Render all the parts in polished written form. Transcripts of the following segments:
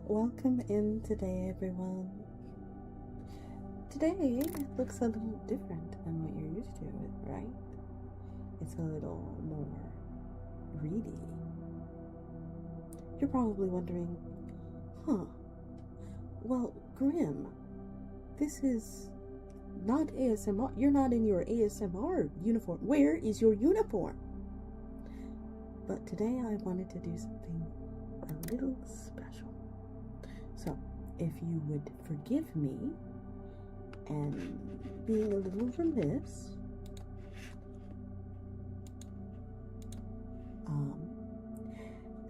Welcome in today, everyone. Today looks a little different than what you're used to, right? It's a little more reedy. You're probably wondering, well, Grim, this is not ASMR. You're not in your ASMR uniform. Where is your uniform? But today I wanted to do something a little special. So, if you would forgive me and being a little remiss,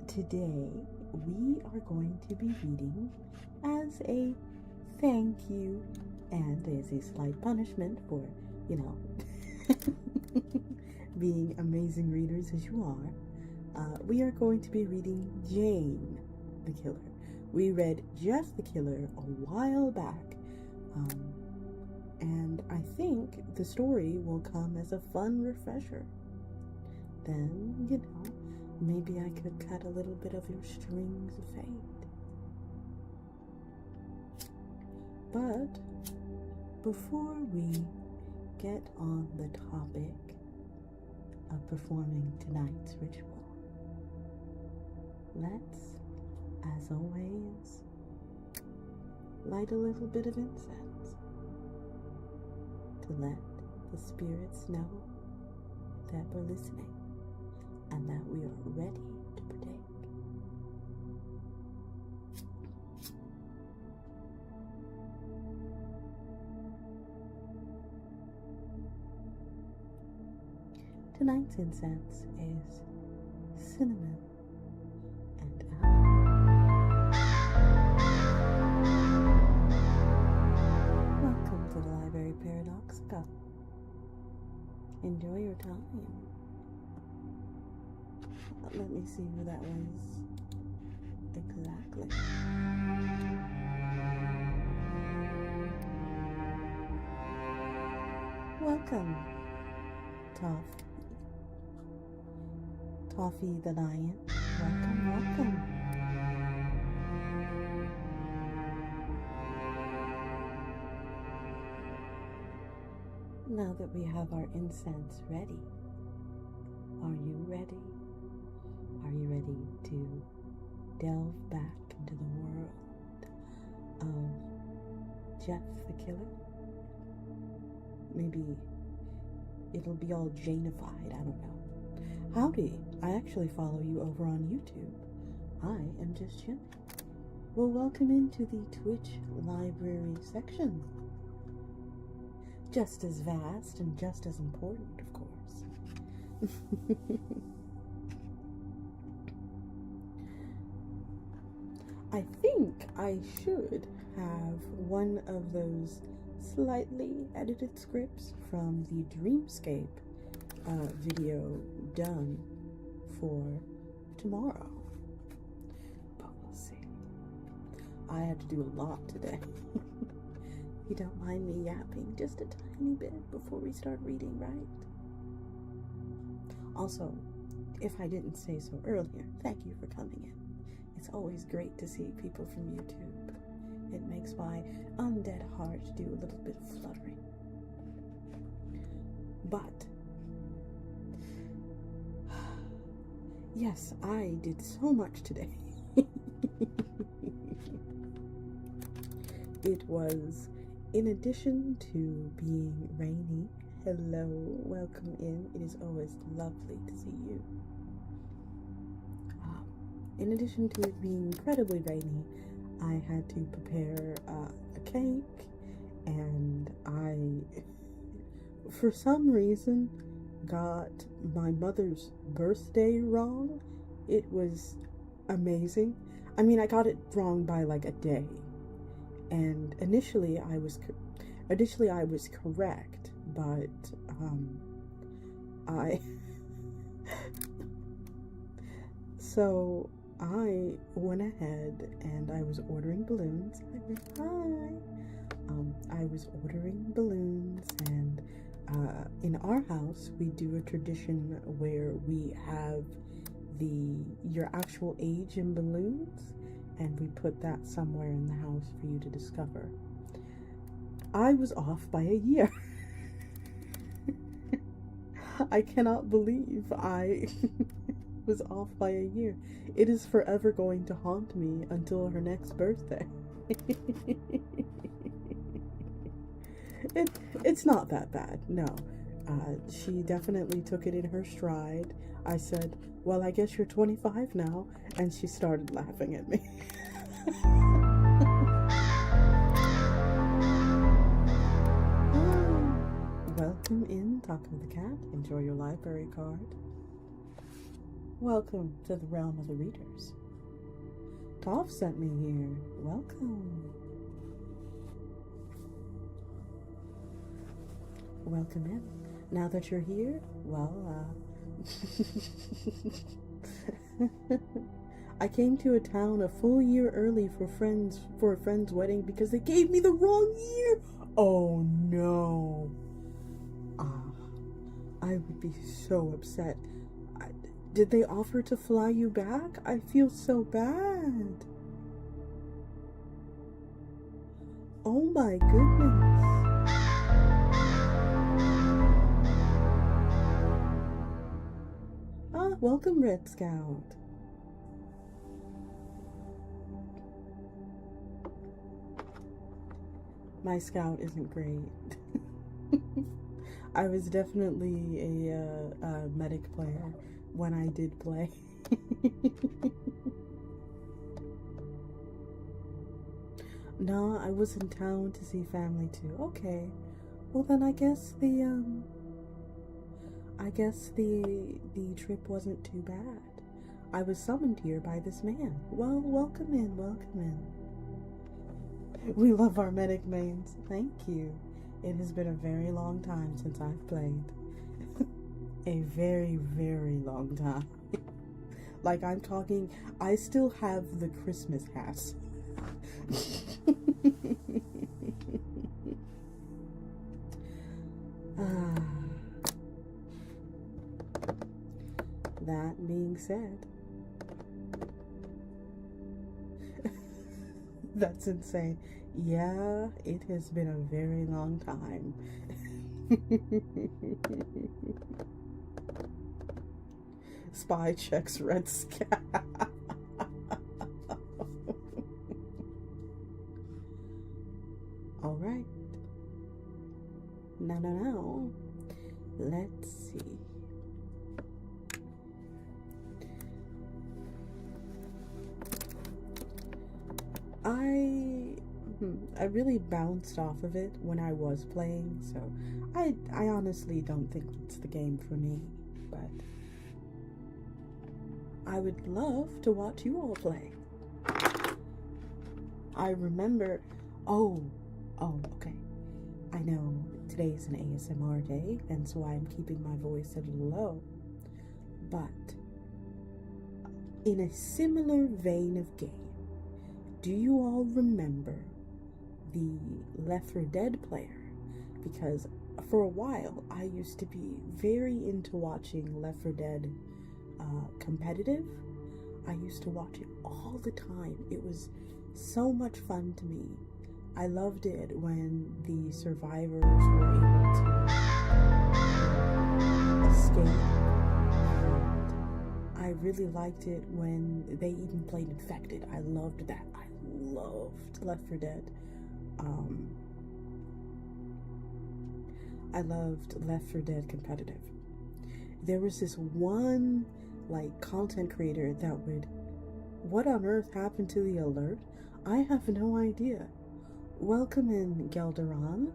today we are going to be reading as a thank you and as a slight punishment for, being amazing readers as you are. We are going to be reading Jane the Killer. We read Just the Killer a while back, and I think the story will come as a fun refresher. Then, maybe I could cut a little bit of your strings of fate. But before we get on the topic of performing tonight's ritual, let's, as always, light a little bit of incense to let the spirits know that we're listening and that we are ready to partake. Tonight's incense is cinnamon and apple. Welcome to the Library Paradoxica. Enjoy your time. Let me see who that was exactly. Welcome, Toffee the Lion. Welcome. Now that we have our incense ready, are you ready? Are you ready to delve back into the world of Jeff the Killer? Maybe it'll be all Jane-ified, I don't know. Howdy, I actually follow you over on YouTube. I am just chilling. Well, welcome into the Twitch library section. Just as vast and just as important, of course. I think I should have one of those slightly edited scripts from the Dreamscape video done for tomorrow. But we'll see. I had to do a lot today. You don't mind me yapping just a tiny bit before we start reading, right? Also, if I didn't say so earlier, thank you for coming in. It's always great to see people from YouTube. It makes my undead heart do a little bit of fluttering. But, yes, I did so much today. It was, in addition to being rainy, hello, welcome in. It is always lovely to see you. In addition to it being incredibly rainy, I had to prepare a cake, and I, for some reason, got my mother's birthday wrong. It was amazing. I mean, I got it wrong by like a day, and initially I was correct, but so I went ahead and I was ordering balloons. I was ordering balloons, and in our house we do a tradition where we have your actual age in balloons, and we put that somewhere in the house for you to discover. I was off by a year. I cannot believe I was off by a year. It is forever going to haunt me until her next birthday. It's not that bad, no. She definitely took it in her stride. I said, well, I guess you're 25 now, and she started laughing at me. Welcome in, Talk of the Cat. Enjoy your library card. Welcome to the realm of the readers. Toph sent me here. Welcome. Welcome in. Now that you're here, well, I came to a town a full year early for a friend's wedding because they gave me the wrong year. Oh no. I would be so upset. Did they offer to fly you back? I feel so bad. Oh my goodness. Welcome, Red Scout. My scout isn't great. I was definitely a medic player when I did play. No, I was in town to see family too. Okay. Well then I guess the trip wasn't too bad. I was summoned here by this man. Well, welcome in, welcome in. We love our medic mains. Thank you. It has been a very long time since I've played. A very, very long time. Like I'm talking, I still have the Christmas hats. That being said, that's insane. Yeah, it has been a very long time. Spy checks Red Scout. All right. Now. Let's see. I really bounced off of it when I was playing, so I honestly don't think it's the game for me, but I would love to watch you all play. I remember, okay. I know today is an ASMR day, and so I'm keeping my voice a little low, but in a similar vein of game, do you all remember the Left 4 Dead player? Because for a while, I used to be very into watching Left 4 Dead competitive. I used to watch it all the time. It was so much fun to me. I loved it when the survivors were able to escape. And I really liked it when they even played Infected. I loved that. I loved Left 4 Dead. I loved Left 4 Dead competitive. There was this one content creator that would, what on earth happened to the alert? I have no idea. Welcome in, Gelderon.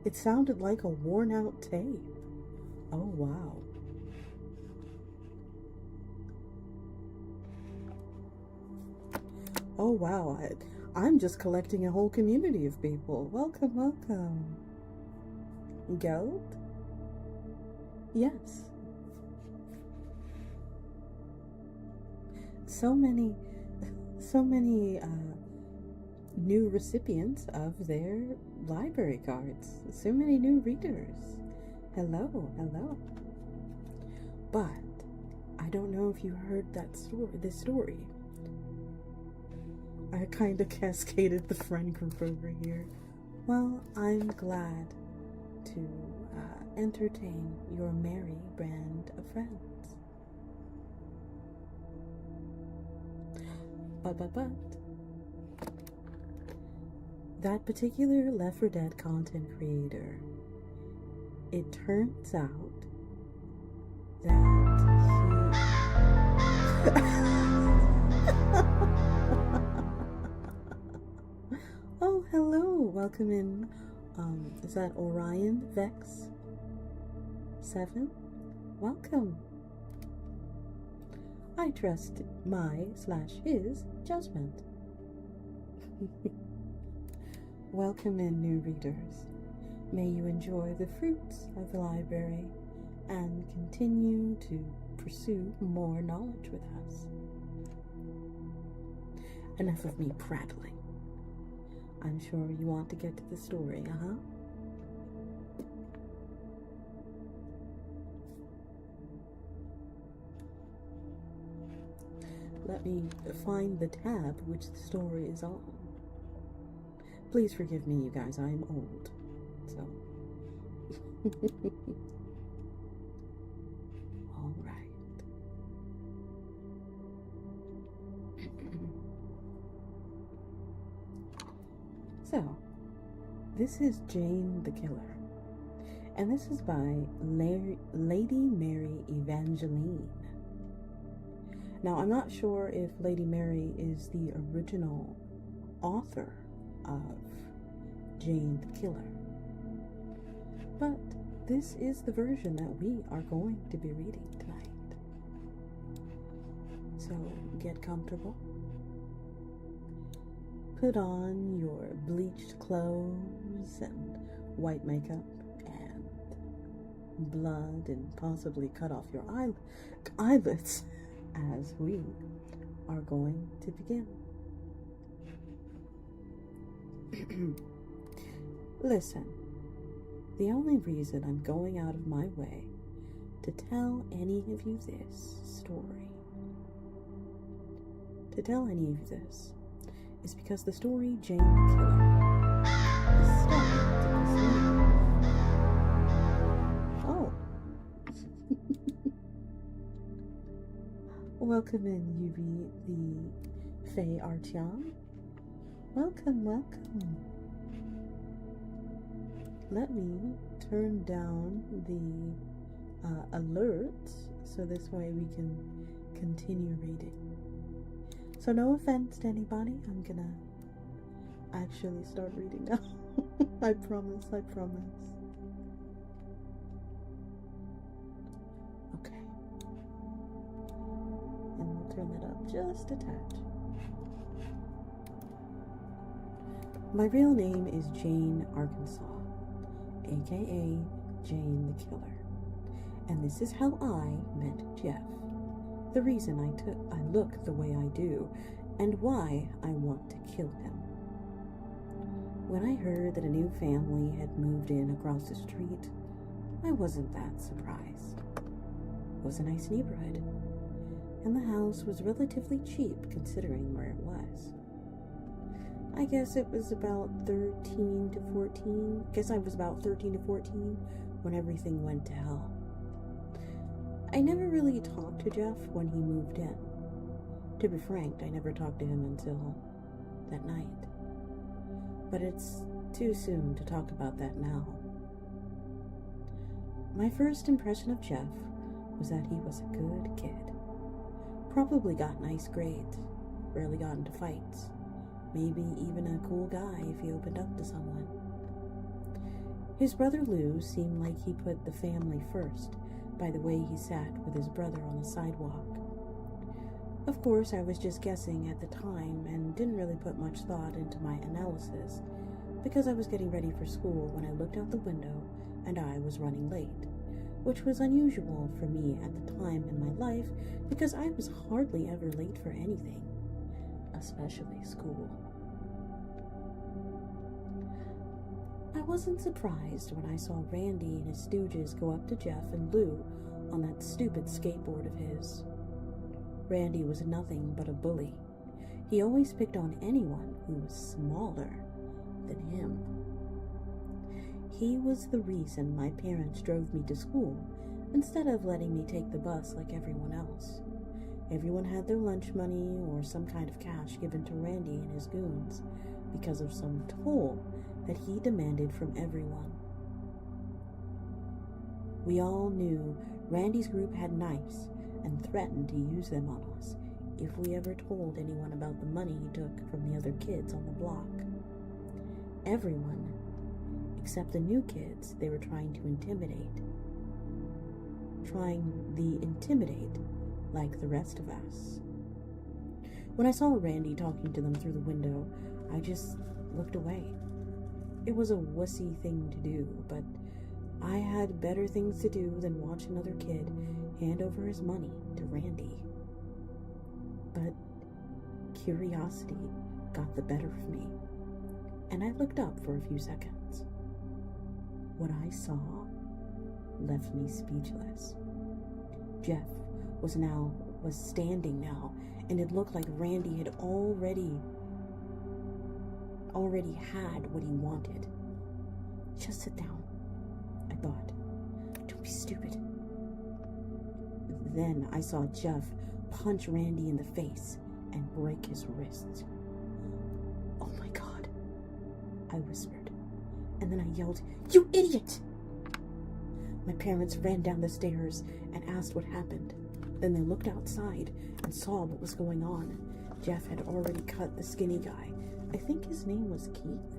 It sounded like a worn out tape. Oh wow. Oh wow, I'm just collecting a whole community of people. Welcome, welcome. Geld? Yes. So many new recipients of their library cards. So many new readers. Hello, hello. But I don't know if you heard this story. I kind of cascaded the friend group over here. Well, I'm glad to entertain your merry band of friends. But that particular Left 4 Dead content creator, it turns out that he oh, hello, welcome in. Is that Orion Vex 7? Welcome. I trust my/his judgment. Welcome in, new readers. May you enjoy the fruits of the library and continue to pursue more knowledge with us. Enough of me prattling. I'm sure you want to get to the story, Let me find the tab which the story is on. Please forgive me, you guys, I am old, so. All right. So, this is Jane the Killer, and this is by Lady Mary Evangeline. Now, I'm not sure if Lady Mary is the original author of Jane the Killer, but this is the version that we are going to be reading tonight. So get comfortable, put on your bleached clothes and white makeup and blood and possibly cut off your eyelids as we are going to begin. Listen, the only reason I'm going out of my way to tell any of you this story, is because the story Jane the Killer is starting to proceed. Oh. Welcome in, Yubi the Fae Artian. Welcome. Let me turn down the alerts so this way we can continue reading. So no offense to anybody, I'm gonna actually start reading now. I promise. Okay. And we'll turn that up just a touch. My real name is Jane Arkansas, aka Jane the Killer, and this is how I met Jeff, the reason I look the way I do, and why I want to kill him. When I heard that a new family had moved in across the street, I wasn't that surprised. It was a nice neighborhood, and the house was relatively cheap considering where it was. I guess it was about 13 to 14. I was about 13 to 14 when everything went to hell. I never really talked to Jeff when he moved in. To be frank, I never talked to him until that night. But it's too soon to talk about that now. My first impression of Jeff was that he was a good kid. Probably got nice grades, rarely got into fights. Maybe even a cool guy if he opened up to someone. His brother Lou seemed like he put the family first by the way he sat with his brother on the sidewalk. Of course, I was just guessing at the time and didn't really put much thought into my analysis because I was getting ready for school when I looked out the window and I was running late, which was unusual for me at the time in my life because I was hardly ever late for anything, especially school. I wasn't surprised when I saw Randy and his stooges go up to Jeff and Lou on that stupid skateboard of his. Randy was nothing but a bully. He always picked on anyone who was smaller than him. He was the reason my parents drove me to school instead of letting me take the bus like everyone else. Everyone had their lunch money or some kind of cash given to Randy and his goons because of some toll that he demanded from everyone. We all knew Randy's group had knives and threatened to use them on us if we ever told anyone about the money he took from the other kids on the block. Everyone, except the new kids they were trying to intimidate. Like the rest of us. When I saw Randy talking to them through the window, I just looked away. It was a wussy thing to do, but I had better things to do than watch another kid hand over his money to Randy. But curiosity got the better of me, and I looked up for a few seconds. What I saw left me speechless. Jeff was standing now, and it looked like Randy had already had what he wanted. Just sit down, I thought. Don't be stupid. Then I saw Jeff punch Randy in the face and break his wrists. Oh my God, I whispered, and then I yelled, "You idiot!" My parents ran down the stairs and asked what happened. Then they looked outside and saw what was going on. Jeff had already cut the skinny guy. I think his name was Keith.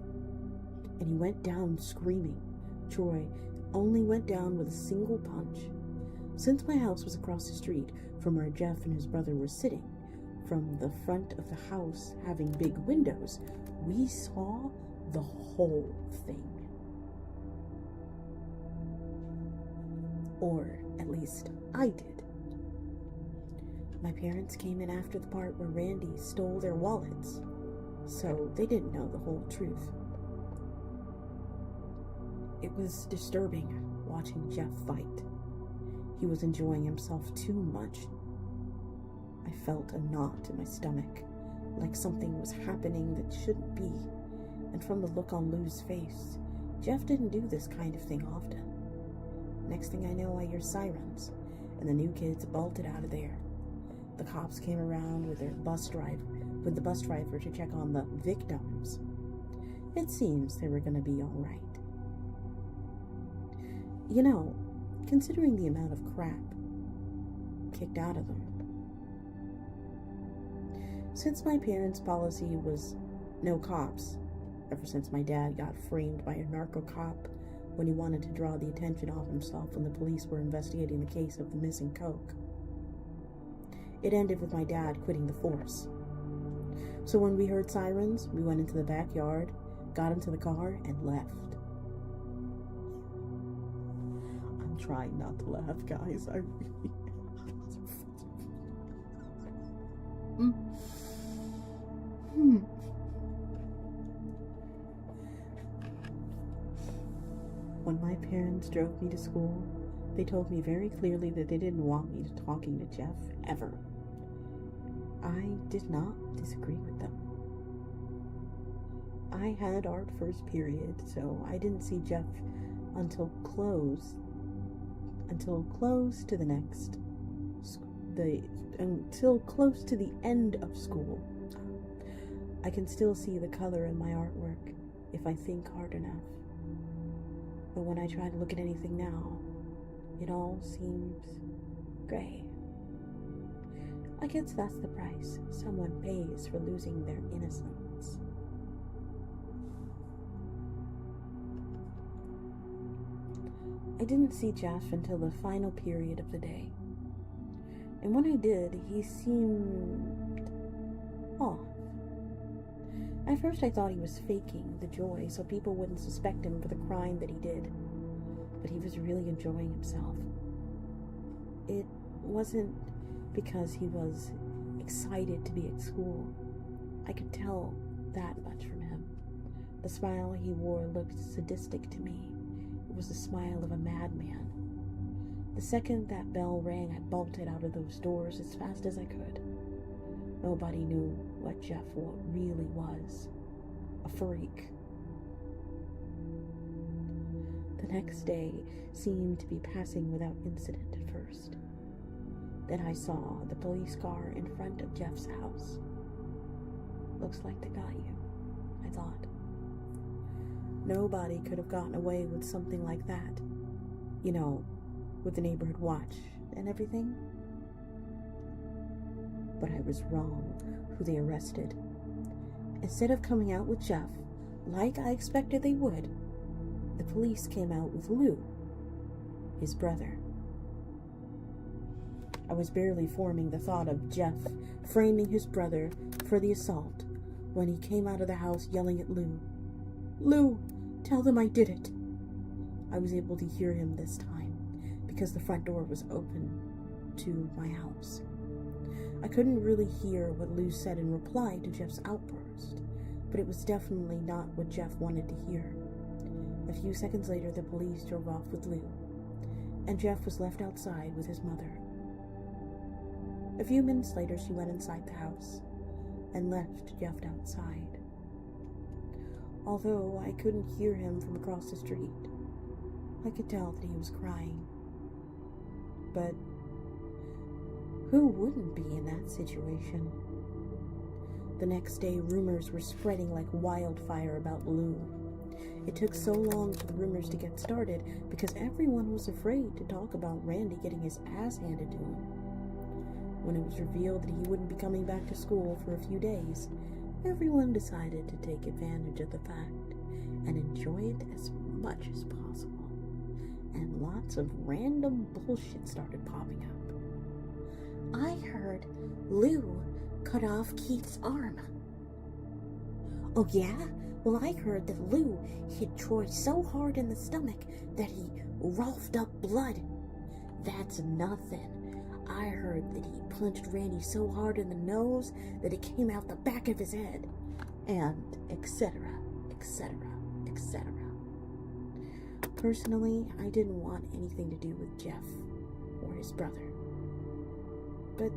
And he went down screaming. Troy only went down with a single punch. Since my house was across the street from where Jeff and his brother were sitting, from the front of the house having big windows, we saw the whole thing. Or at least I did. My parents came in after the part where Randy stole their wallets, so they didn't know the whole truth. It was disturbing watching Jeff fight. He was enjoying himself too much. I felt a knot in my stomach, like something was happening that shouldn't be, and from the look on Lou's face, Jeff didn't do this kind of thing often. Next thing I know, I hear sirens, and the new kids bolted out of there. The cops came around with the bus driver to check on the victims. It seems they were going to be all right. You know, considering the amount of crap kicked out of them. Since my parents' policy was no cops, ever since my dad got framed by a narco cop when he wanted to draw the attention off himself when the police were investigating the case of the missing coke. It ended with my dad quitting the force. So when we heard sirens, we went into the backyard, got into the car, and left. I'm trying not to laugh, guys. I really When my parents drove me to school, they told me very clearly that they didn't want me talking to Jeff ever. I did not disagree with them. I had art first period, so I didn't see Jeff until close to the end of school. I can still see the color in my artwork if I think hard enough. But when I try to look at anything now, it all seems gray. I guess that's the price someone pays for losing their innocence. I didn't see Jeff until the final period of the day. And when I did, he seemed off. At first I thought he was faking the joy so people wouldn't suspect him for the crime that he did. But he was really enjoying himself. It wasn't because he was excited to be at school. I could tell that much from him. The smile he wore looked sadistic to me. It was the smile of a madman. The second that bell rang, I bolted out of those doors as fast as I could. Nobody knew what Jeff really was. A freak. The next day seemed to be passing without incident at first. Then I saw the police car in front of Jeff's house. Looks like they got you, I thought. Nobody could have gotten away with something like that. You know, with the neighborhood watch and everything. But I was wrong who they arrested. Instead of coming out with Jeff, like I expected they would, the police came out with Lou, his brother. I was barely forming the thought of Jeff framing his brother for the assault when he came out of the house yelling at Lou. "Lou, tell them I did it." I was able to hear him this time because the front door was open to my house. I couldn't really hear what Lou said in reply to Jeff's outburst, but it was definitely not what Jeff wanted to hear. A few seconds later, the police drove off with Lou, and Jeff was left outside with his mother. A few minutes later, she went inside the house and left Jeff outside. Although I couldn't hear him from across the street, I could tell that he was crying. But who wouldn't be in that situation? The next day, rumors were spreading like wildfire about Lou. It took so long for the rumors to get started because everyone was afraid to talk about Randy getting his ass handed to him. When it was revealed that he wouldn't be coming back to school for a few days, everyone decided to take advantage of the fact and enjoy it as much as possible. And lots of random bullshit started popping up. I heard Lou cut off Keith's arm. Oh yeah? Well, I heard that Lou hit Troy so hard in the stomach that he roughed up blood. That's nothing. I heard that he punched Randy so hard in the nose that it came out the back of his head. And etc., etc., etc. Personally, I didn't want anything to do with Jeff or his brother. But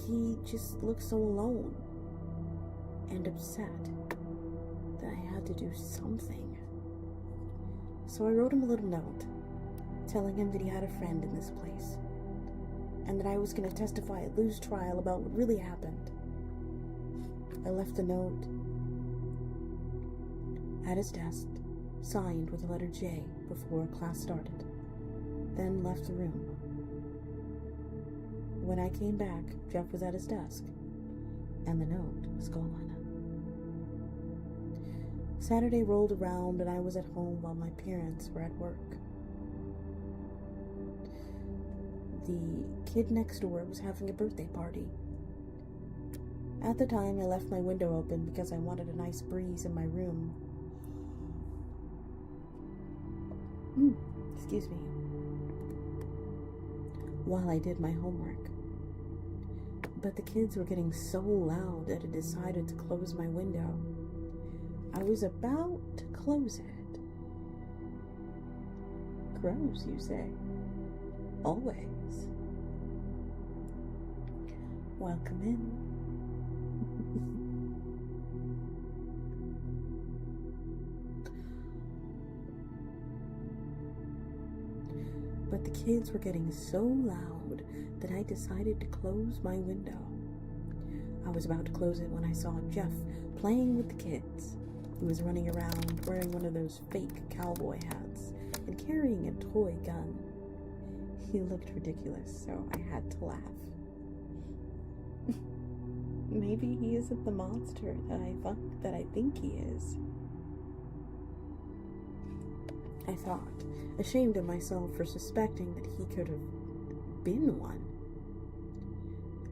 he just looked so alone and upset that I had to do something. So I wrote him a little note, telling him that he had a friend in this place, and that I was going to testify at Lou's trial about what really happened. I left the note at his desk, signed with the letter J before class started, then left the room. When I came back, Jeff was at his desk, and the note was gone. Saturday rolled around, and I was at home while my parents were at work. The kid next door was having a birthday party. At the time, I left my window open because I wanted a nice breeze in my room. Excuse me. While I did my homework. But the kids were getting so loud that I decided to close my window. I was about to close it. Crows, you say? Always. Welcome in. But the kids were getting so loud that I decided to close my window. I was about to close it when I saw Jeff playing with the kids. He was running around wearing one of those fake cowboy hats and carrying a toy gun. He looked ridiculous, so I had to laugh. Maybe he isn't the monster that I think he is. I thought, ashamed of myself for suspecting that he could have been one.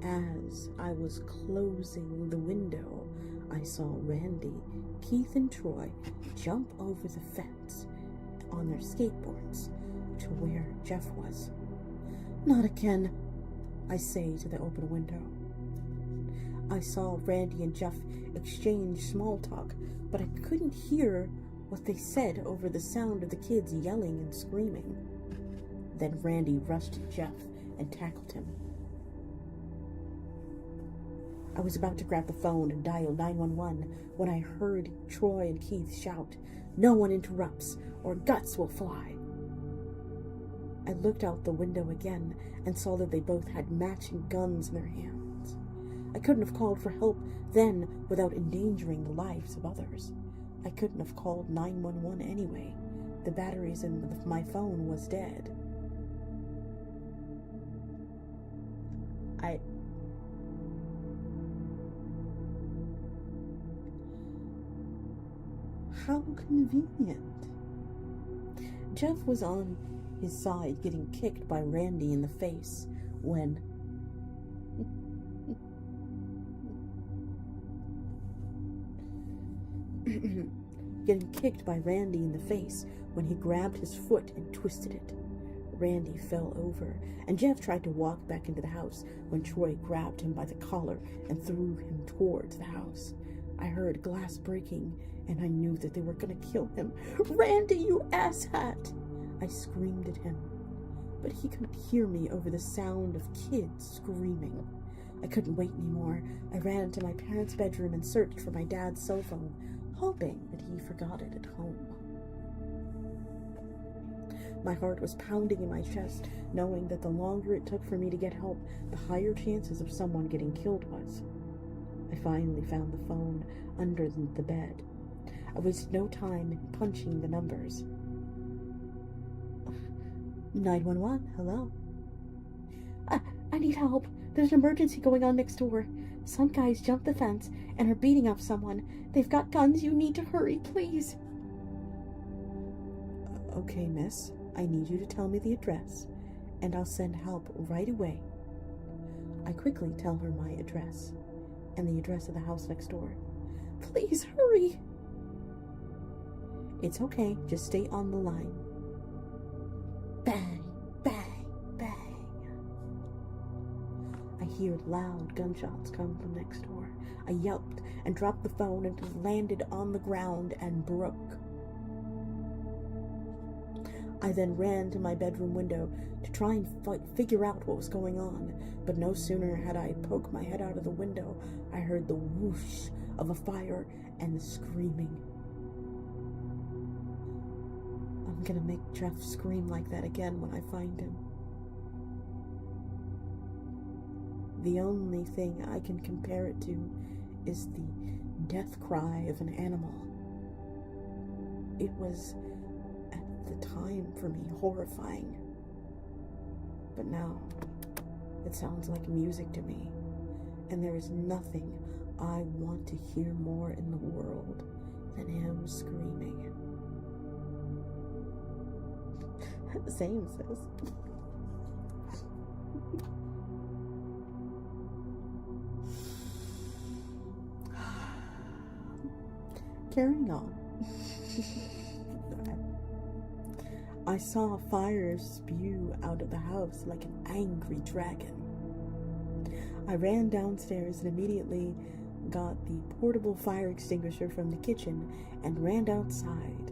As I was closing the window, I saw Randy, Keith, and Troy jump over the fence on their skateboards to where Jeff was. Not again, I say to the open window. I saw Randy and Jeff exchange small talk, but I couldn't hear what they said over the sound of the kids yelling and screaming. Then Randy rushed at Jeff and tackled him. I was about to grab the phone and dial 911 when I heard Troy and Keith shout, "No one interrupts, or guts will fly." I looked out the window again and saw that they both had matching guns in their hands. I couldn't have called for help then without endangering the lives of others. I couldn't have called 911 anyway. The batteries in my phone was dead. How convenient. Jeff was on his side getting kicked by Randy in the face when he grabbed his foot and twisted it. Randy fell over, and Jeff tried to walk back into the house when Troy grabbed him by the collar and threw him towards the house. I heard glass breaking, and I knew that they were going to kill him. "Randy, you asshat!" I screamed at him, but he couldn't hear me over the sound of kids screaming. I couldn't wait anymore. I ran into my parents' bedroom and searched for my dad's cell phone, hoping that he forgot it at home. My heart was pounding in my chest, knowing that the longer it took for me to get help, the higher chances of someone getting killed was. I finally found the phone under the bed. I wasted no time punching the numbers. 911, hello. I need help. There's an emergency going on next door. Some guys jumped the fence and are beating up someone. They've got guns. You need to hurry, please. Okay, miss. I need you to tell me the address, and I'll send help right away. I quickly tell her my address and the address of the house next door. Please hurry. It's okay. Just stay on the line. Bang, bang, bang. I hear loud gunshots come from next door. I yelped and dropped the phone until it landed on the ground and broke. I then ran to my bedroom window to try and figure out what was going on, but no sooner had I poked my head out of the window, I heard the whoosh of a fire and the screaming. I'm gonna make Jeff scream like that again when I find him. The only thing I can compare it to is the death cry of an animal. It was, at the time for me, horrifying. But now, it sounds like music to me, and there is nothing I want to hear more in the world than him screaming. Same, sis. Carrying on. I saw fire spew out of the house like an angry dragon. I ran downstairs and immediately got the portable fire extinguisher from the kitchen and ran outside.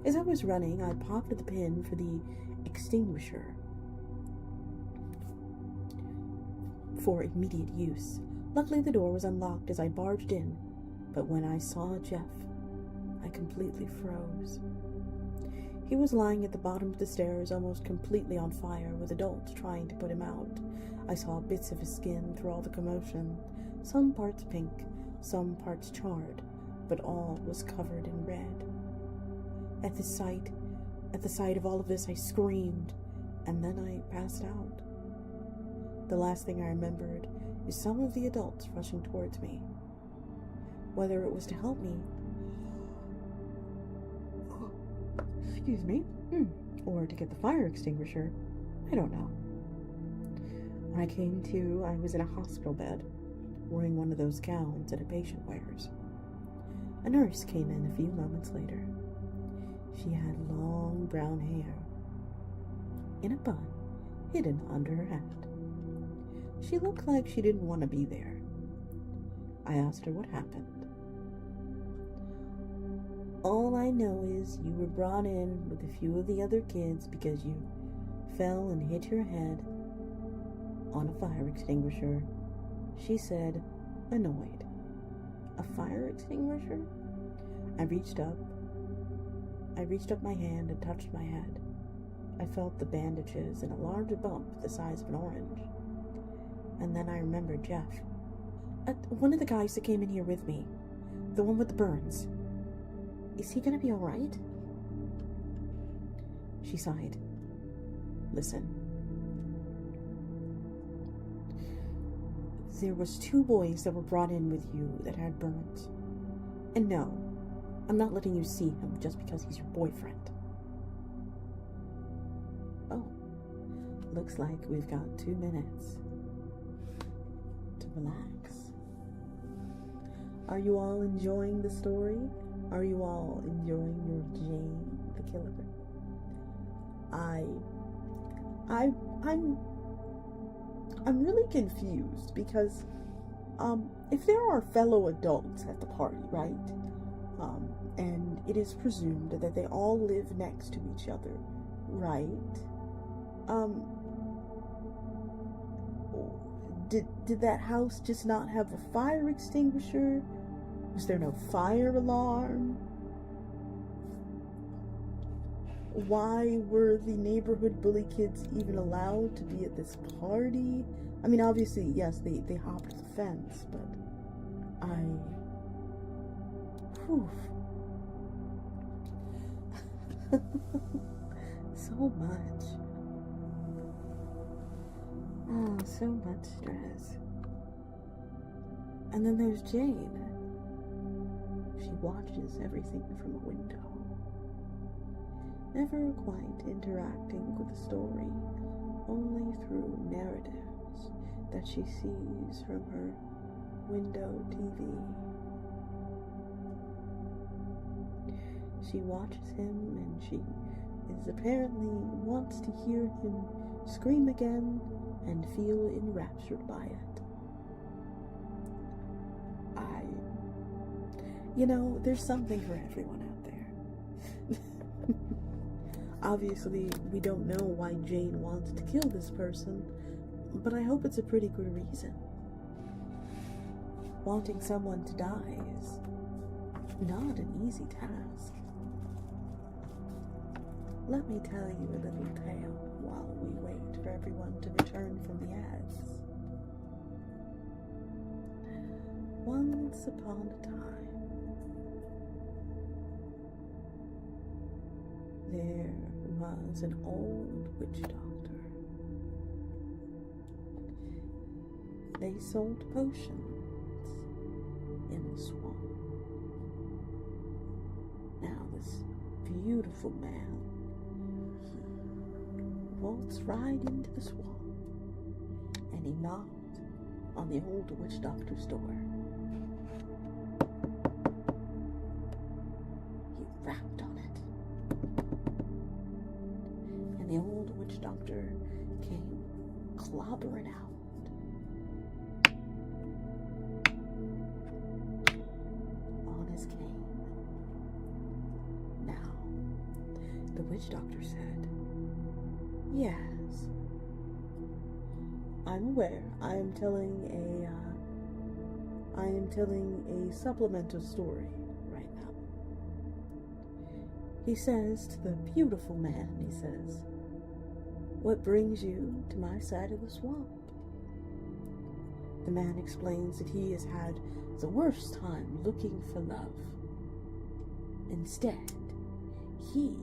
As I was running, I popped the pin for the extinguisher for immediate use. Luckily, the door was unlocked as I barged in, but when I saw Jeff, I completely froze. He was lying at the bottom of the stairs, almost completely on fire, with adults trying to put him out. I saw bits of his skin through all the commotion, some parts pink, some parts charred, but all was covered in red. At the sight of all of this, I screamed, and then I passed out. The last thing I remembered is some of the adults rushing towards me. Whether it was to help me, or to get the fire extinguisher, I don't know. When I came to, I was in a hospital bed, wearing one of those gowns that a patient wears. A nurse came in a few moments later. She had long brown hair in a bun hidden under her hat. She looked like she didn't want to be there. I asked her what happened. All I know is you were brought in with a few of the other kids because you fell and hit your head on a fire extinguisher," she said, annoyed. "A fire extinguisher?" I reached up my hand and touched my head. I felt the bandages and a large bump the size of an orange. And then I remembered Jeff. One of the guys that came in here with me. The one with the burns. Is he gonna be alright?" She sighed. "Listen. There was 2 boys that were brought in with you that had burns. And no, I'm not letting you see him just because he's your boyfriend." "Oh, looks like we've got 2 minutes to relax. Are you all enjoying the story? Are you all enjoying your Jane the Killer? I'm really confused because if there are fellow adults at the party, right? And it is presumed that they all live next to each other, right? Did that house just not have a fire extinguisher? Was there no fire alarm? Why were the neighborhood bully kids even allowed to be at this party? I mean, obviously, yes, they hopped the fence, but so much. Oh, so much stress. And then there's Jane. She watches everything from a window, never quite interacting with the story, only through narratives that she sees from her window TV. She watches him, and she apparently wants to hear him scream again and feel enraptured by it. There's something for everyone out there. Obviously, we don't know why Jane wants to kill this person, but I hope it's a pretty good reason. Wanting someone to die is not an easy task. Let me tell you a little tale while we wait for everyone to return from the ads. Once upon a time, there was an old witch doctor. They sold potions in the swamp. Now this beautiful man, he waltzed right into the swamp, and he knocked on the old witch doctor's door. He rapped on it, and the old witch doctor came clobbering out. Cane. Now, the witch doctor said, "Yes, I'm aware. I am telling a supplemental story right now." He says to the beautiful man, he says, "What brings you to my side of the swamp?" The man explains that he has had the worst time looking for love. Instead, he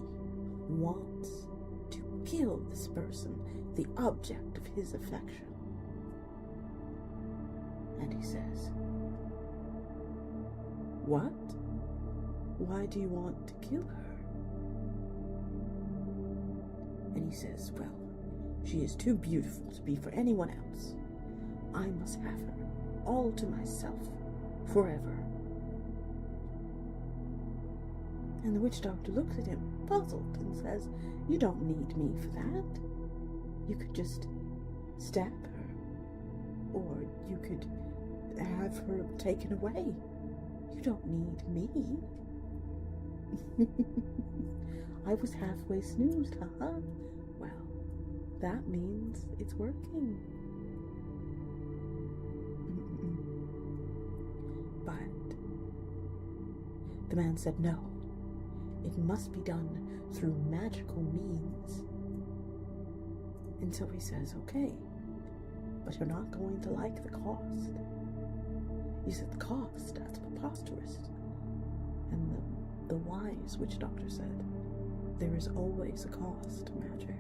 wants to kill this person, the object of his affection. And he says, "What? Why do you want to kill her?" And he says, "Well, she is too beautiful to be for anyone else. I must have her all to myself forever." And the witch doctor looks at him, puzzled, and says, "You don't need me for that. You could just stab her, or you could have her taken away. You don't need me." I was halfway snoozed, haha. Well, that means it's working. But the man said no. It must be done through magical means. And so he says, okay, but you're not going to like the cost. He said, the cost? That's preposterous. And the wise witch doctor said, there is always a cost to magic.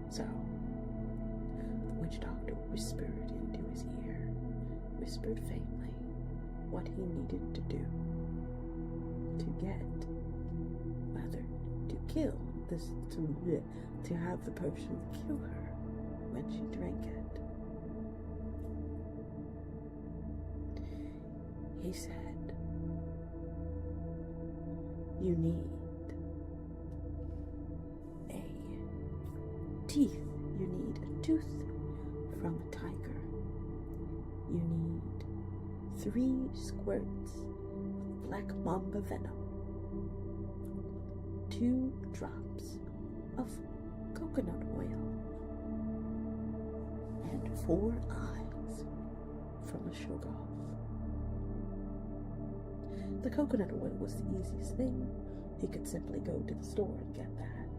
So, the witch doctor whispered into his ear, whispered faintly, what he needed to do to get, rather, to kill this, to have the potion kill her when she drank it. He said, you need a teeth, you need a tooth from a tiger, you need 3 squirts of black mamba venom, 2 drops of coconut oil, and 4 eyes from a shoggoth. The coconut oil was the easiest thing. He could simply go to the store and get that.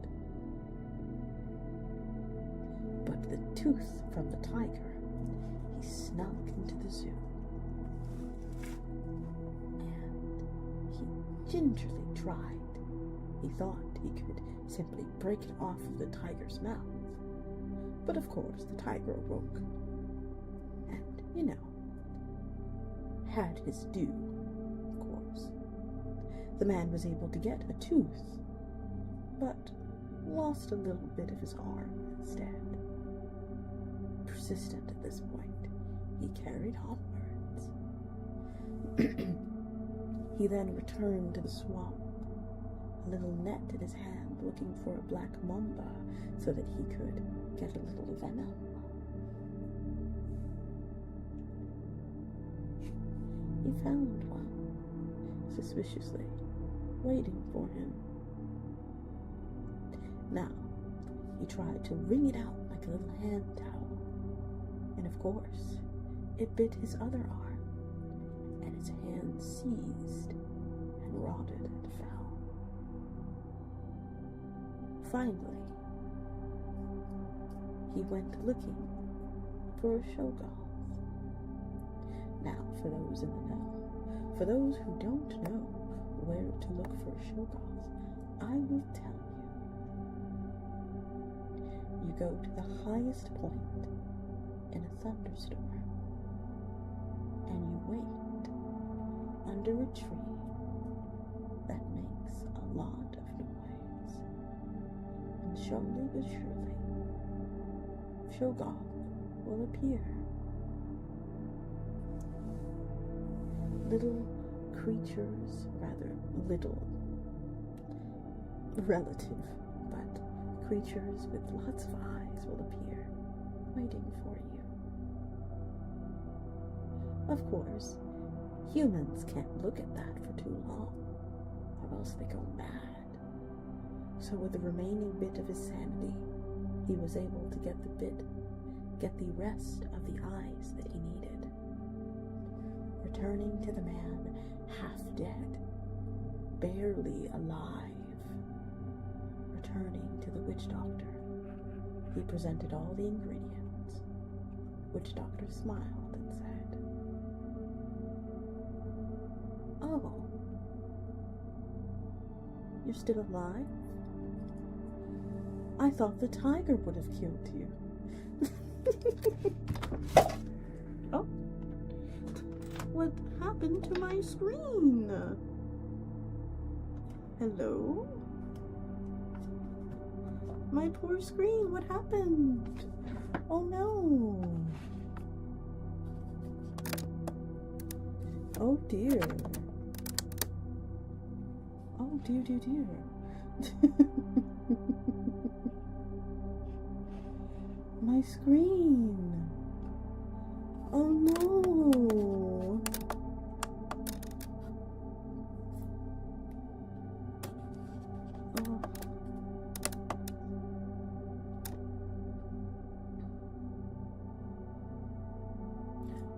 But the tooth from the tiger, he snuck into the zoo. And he gingerly tried. He thought he could simply break it off of the tiger's mouth. But of course, the tiger awoke. And, you know, had his due. The man was able to get a tooth, but lost a little bit of his arm instead. Persistent at this point, he carried onwards. He then returned to the swamp, a little net in his hand, looking for a black mamba so that he could get a little venom. He found one, suspiciously, waiting for him. Now, he tried to wring it out like a little hand towel, and of course, it bit his other arm, and his hand seized and rotted and fell. Finally, he went looking for a shoggoth. Now, for those in the know, for those who don't know where to look for a shoggoth, I will tell you. You go to the highest point in a thunderstorm, and you wait under a tree that makes a lot of noise. And slowly but surely, shoggoth will appear. Little creatures, rather little, relative, but creatures with lots of eyes will appear, waiting for you. Of course, humans can't look at that for too long, or else they go mad. So with the remaining bit of his sanity, he was able to get the rest of the eyes that he needed. Returning to the man, half dead, barely alive. Returning to the witch doctor, he presented all the ingredients. Witch doctor smiled and said, "Oh, you're still alive? I thought the tiger would have killed you." Oh. What happened to my screen? Hello? My poor screen, what happened? Oh no. Oh dear. Oh dear, dear, dear. My screen. Oh no.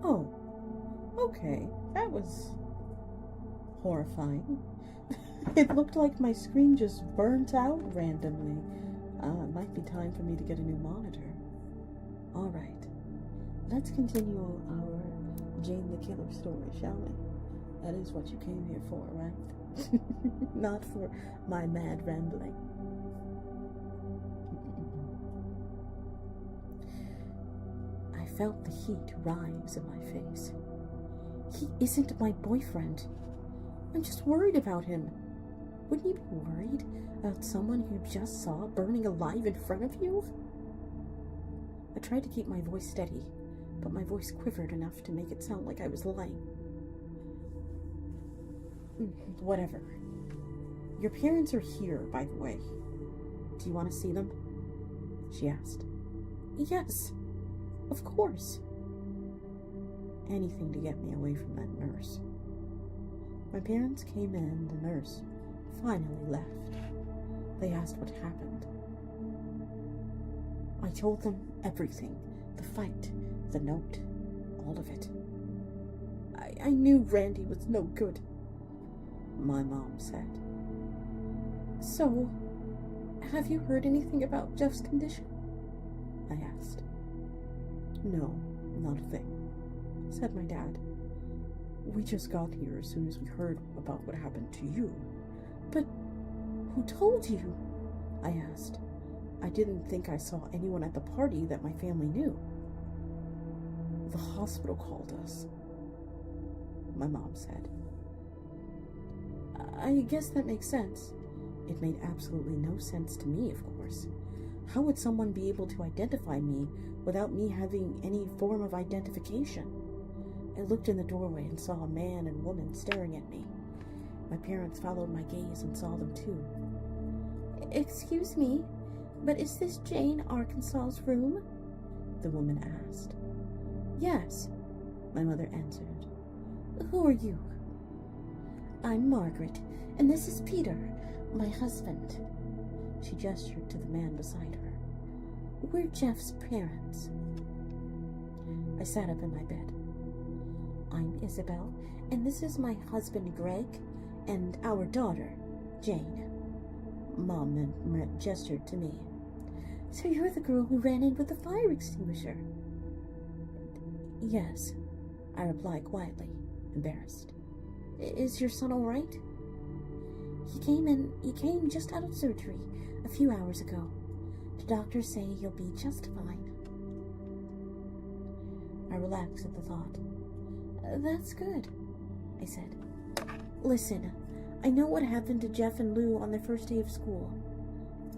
Oh, okay, that was horrifying. It looked like my screen just burnt out randomly. It might be time for me to get a new monitor. Alright, let's continue our Jane the Killer story, shall we? That is what you came here for, right? Not for my mad rambling. I felt the heat rise in my face. He isn't my boyfriend. I'm just worried about him. Wouldn't you be worried about someone you just saw burning alive in front of you? I tried to keep my voice steady, but my voice quivered enough to make it sound like I was lying. Whatever. Your parents are here, by the way. Do you want to see them? She asked. Yes, of course. Anything to get me away from that nurse. My parents came in, the nurse finally left. They asked what happened. I told them everything. The fight, the note, all of it. I knew Randy was no good, my mom said. So, have you heard anything about Jeff's condition? I asked. No, not a thing, said my dad. We just got here as soon as we heard about what happened to you. But who told you? I asked. I didn't think I saw anyone at the party that my family knew. The hospital called us, my mom said. I guess that makes sense. It made absolutely no sense to me, of course. How would someone be able to identify me without me having any form of identification? I looked in the doorway and saw a man and woman staring at me. My parents followed my gaze and saw them too. Excuse me, but is this Jane Arkansas's room? The woman asked. Yes, my mother answered. Who are you? I'm Margaret, and this is Peter, my husband. She gestured to the man beside her. We're Jeff's parents. I sat up in my bed. I'm Isabel, and this is my husband Greg, and our daughter, Jane. Mom gestured to me. So you're the girl who ran in with the fire extinguisher? Yes, I replied quietly, embarrassed. Is your son all right? He came just out of surgery a few hours ago. The doctors say he'll be just fine. I relaxed at the thought. That's good, I said. Listen, I know what happened to Jeff and Lou on their first day of school.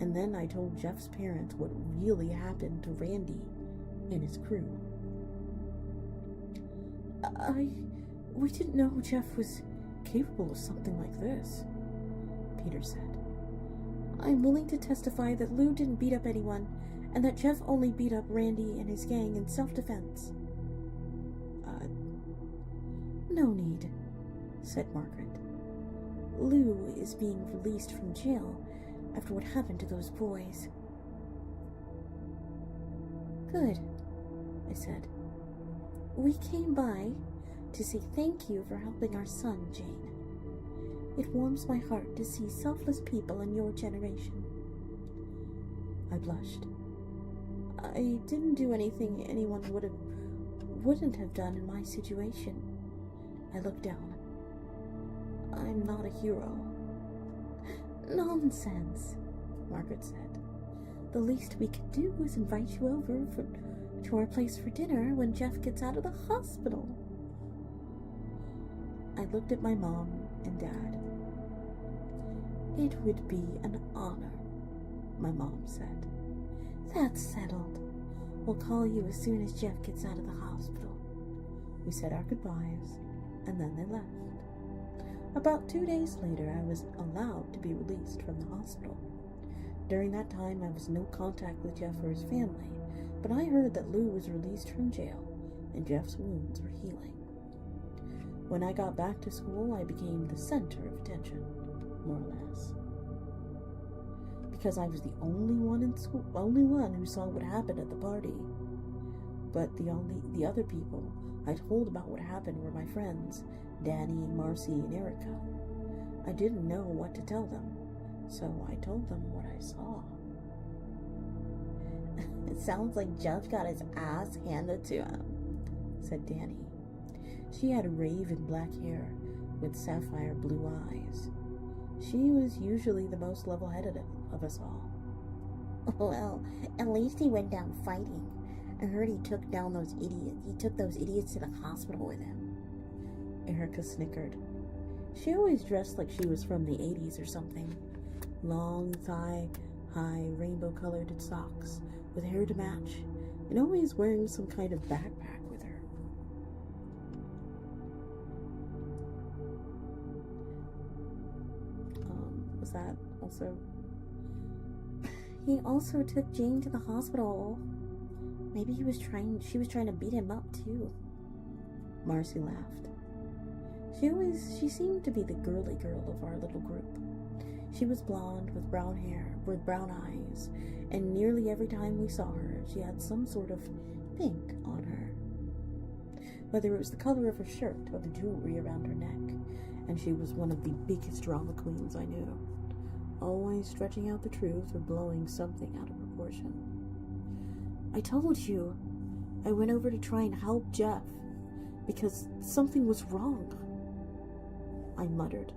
And then I told Jeff's parents what really happened to Randy and his crew. We didn't know Jeff was capable of something like this, Peter said. I'm willing to testify that Lou didn't beat up anyone, and that Jeff only beat up Randy and his gang in self-defense. No need, said Margaret. Lou is being released from jail after what happened to those boys. Good, I said. We came by to say thank you for helping our son, Jane. It warms my heart to see selfless people in your generation. I blushed. I didn't do anything anyone wouldn't have done in my situation. I looked down. I'm not a hero. Nonsense, Margaret said. The least we could do is invite you over to our place for dinner when Jeff gets out of the hospital. I looked at my mom and dad. It would be an honor, my mom said. That's settled. We'll call you as soon as Jeff gets out of the hospital. We said our goodbyes, and then they left. About 2 days later, I was allowed to be released from the hospital. During that time, I was no contact with Jeff or his family, but I heard that Lou was released from jail, and Jeff's wounds were healing. When I got back to school, I became the center of attention, more or less. Because I was the only one in school, only one who saw what happened at the party. But the other people I told about what happened were my friends, Danny, Marcy, and Erica. I didn't know what to tell them, so I told them what I saw. It sounds like Jeff got his ass handed to him, said Danny. She had raven black hair with sapphire blue eyes. She was usually the most level-headed of us all. Well, at least he went down fighting. I heard he took down those idiots. He took those idiots to the hospital with him. Erica snickered. She always dressed like she was from the 80s or something. Long, thigh-high, rainbow-colored socks with hair to match, and always wearing some kind of backpack with her. Was that also... He also took Jane to the hospital. Maybe she was trying to beat him up too. Marcy laughed. She seemed to be the girly girl of our little group. She was blonde with brown hair, with brown eyes, and nearly every time we saw her, she had some sort of pink on her. Whether it was the color of her shirt or the jewelry around her neck, and she was one of the biggest drama queens I knew, always stretching out the truth or blowing something out of proportion. I told you, I went over to try and help Jeff, because something was wrong, I muttered.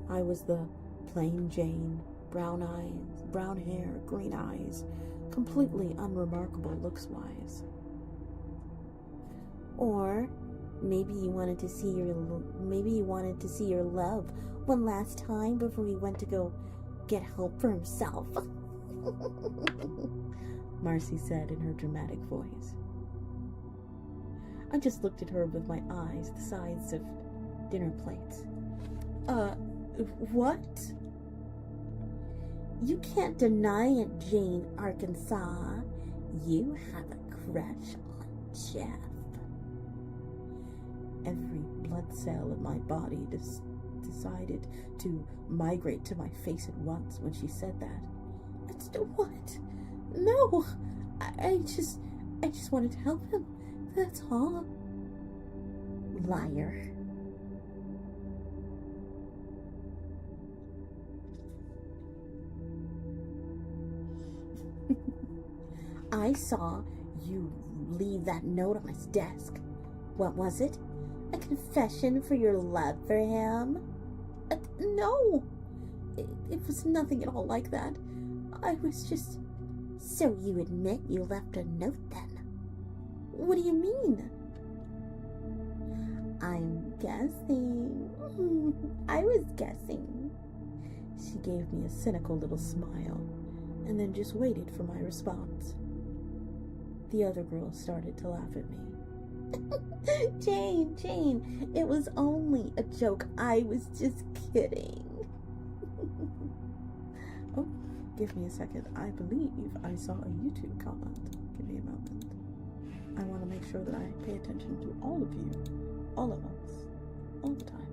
I was the plain Jane, brown eyes, brown hair, green eyes, completely unremarkable looks-wise. Or maybe you wanted to see your love one last time before he went to go get help for himself. Marcy said in her dramatic voice. I just looked at her with my eyes the size of dinner plates. What? You can't deny it, Jane Arkansas. You have a crush on Jeff. Every blood cell in my body decided to migrate to my face at once when she said that. What? No! I just wanted to help him. That's all. Liar. I saw you leave that note on his desk. What was it? A confession for your love for him? No! It was nothing at all like that. I was just... So you admit you left a note then? What do you mean? I'm guessing. I was guessing. She gave me a cynical little smile and then just waited for my response. The other girls started to laugh at me. Jane, it was only a joke. I was just kidding. Oh, give me a second. I believe I saw a YouTube comment. Give me a moment. I want to make sure that I pay attention to all of you, all of us, all the time.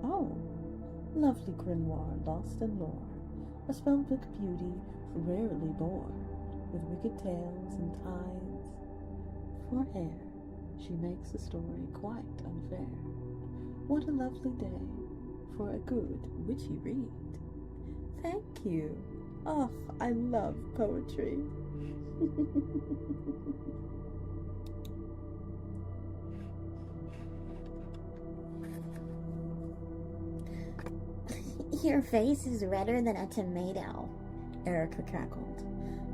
Oh, lovely grimoire, lost in lore, a spellbook beauty, rarely born, with wicked tales and ties. For hair, she makes the story quite unfair. What a lovely day for a good witchy read. Thank you. Oh, I love poetry. Your face is redder than a tomato, Erica cackled.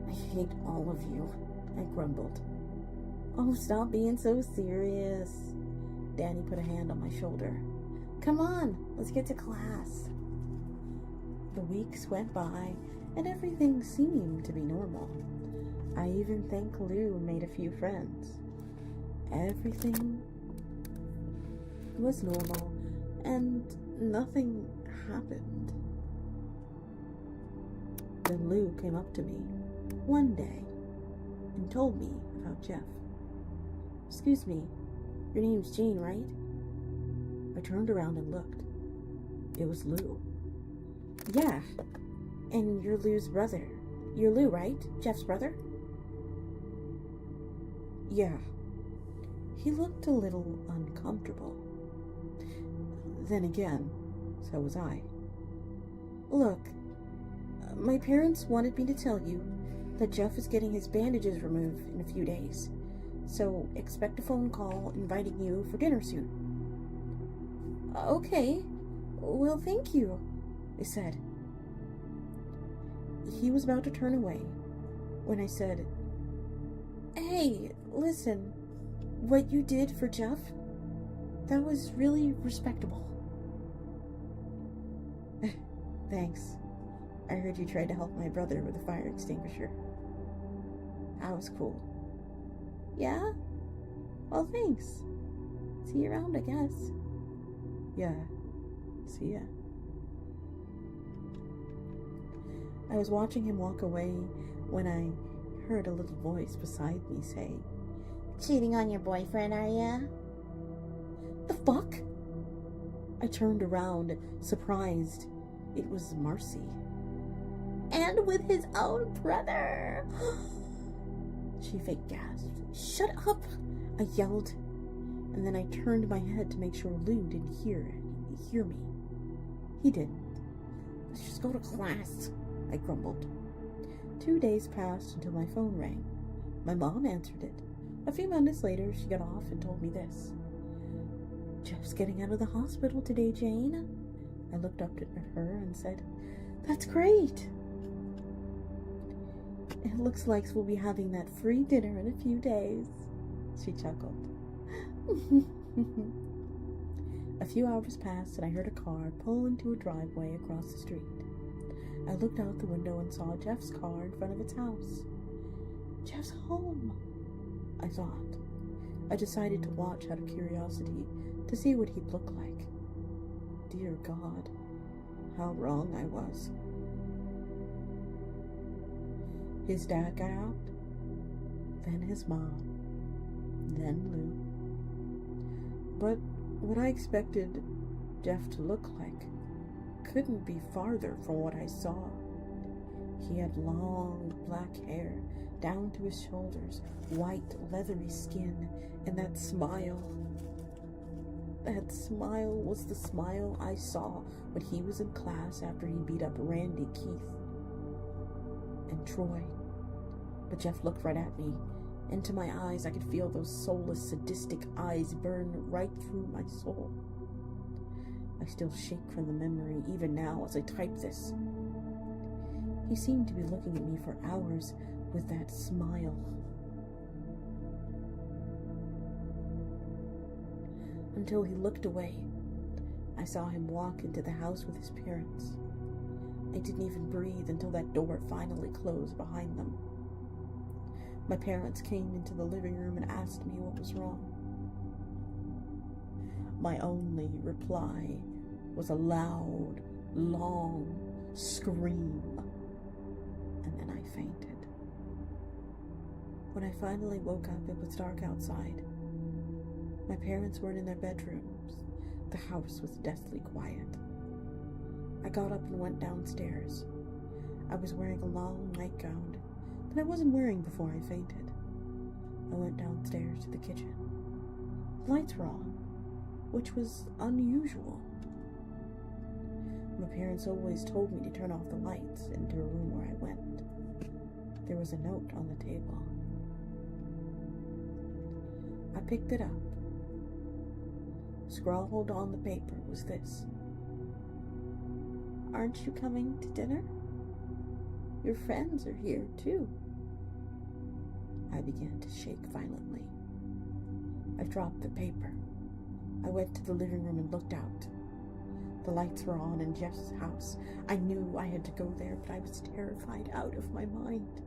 I hate all of you, I grumbled. Oh, stop being so serious. Danny put a hand on my shoulder. Come on, let's get to class. The weeks went by, and everything seemed to be normal. I even think Lou made a few friends. Everything was normal, and nothing happened. Then Lou came up to me one day and told me about Jeff. Excuse me, your name's Jane, right? I turned around and looked. It was Lou. Yeah, And you're Lou's brother. You're Lou, right? Jeff's brother? Yeah. He looked a little uncomfortable. Then again, so was I. Look, my parents wanted me to tell you that Jeff is getting his bandages removed in a few days. So expect a phone call inviting you for dinner soon. Okay. Well, thank you, I said. He was about to turn away when I said, Hey, listen, what you did for Jeff, that was really respectable. Thanks. I heard you tried to help my brother with a fire extinguisher. That was cool. Yeah? Well, thanks. See you around, I guess. Yeah. See ya. I was watching him walk away when I heard a little voice beside me say, Cheating on your boyfriend, are ya? The fuck? I turned around, surprised. It was Marcy. And with his own brother. She fake gasped. Shut up, I yelled. And then I turned my head to make sure Lou didn't hear me. He didn't. Let's just go to class, I grumbled. 2 days passed until my phone rang. My mom answered it. A few minutes later, she got off and told me this. Jeff's getting out of the hospital today, Jane. I looked up at her and said, That's great. It looks like we'll be having that free dinner in a few days. She chuckled. A few hours passed and I heard a car pull into a driveway across the street. I looked out the window and saw Jeff's car in front of its house. Jeff's home, I thought. I decided to watch out of curiosity to see what he'd look like. Dear God, how wrong I was. His dad got out, then his mom, then Lou. But what I expected Jeff to look like couldn't be farther from what I saw. He had long black hair down to his shoulders, white leathery skin, and that smile. That smile was the smile I saw when he was in class after he beat up Randy, Keith, and Troy. But Jeff looked right at me. Into my eyes, I could feel those soulless, sadistic eyes burn right through my soul. I still shake from the memory, even now, as I type this. He seemed to be looking at me for hours with that smile. Until he looked away. I saw him walk into the house with his parents. I didn't even breathe until that door finally closed behind them. My parents came into the living room and asked me what was wrong. My only reply was a loud, long scream, and then I fainted. When I finally woke up, it was dark outside. My parents weren't in their bedrooms. The house was deathly quiet. I got up and went downstairs. I was wearing a long nightgown that I wasn't wearing before I fainted. I went downstairs to the kitchen. The lights were on, which was unusual. My parents always told me to turn off the lights into a room where I went. There was a note on the table. I picked it up. Scrawled on the paper was this: Aren't you coming to dinner? Your friends are here too. I began to shake violently. I dropped the paper. I went to the living room and looked out. The lights were on in Jeff's house. I knew I had to go there, but I was terrified out of my mind.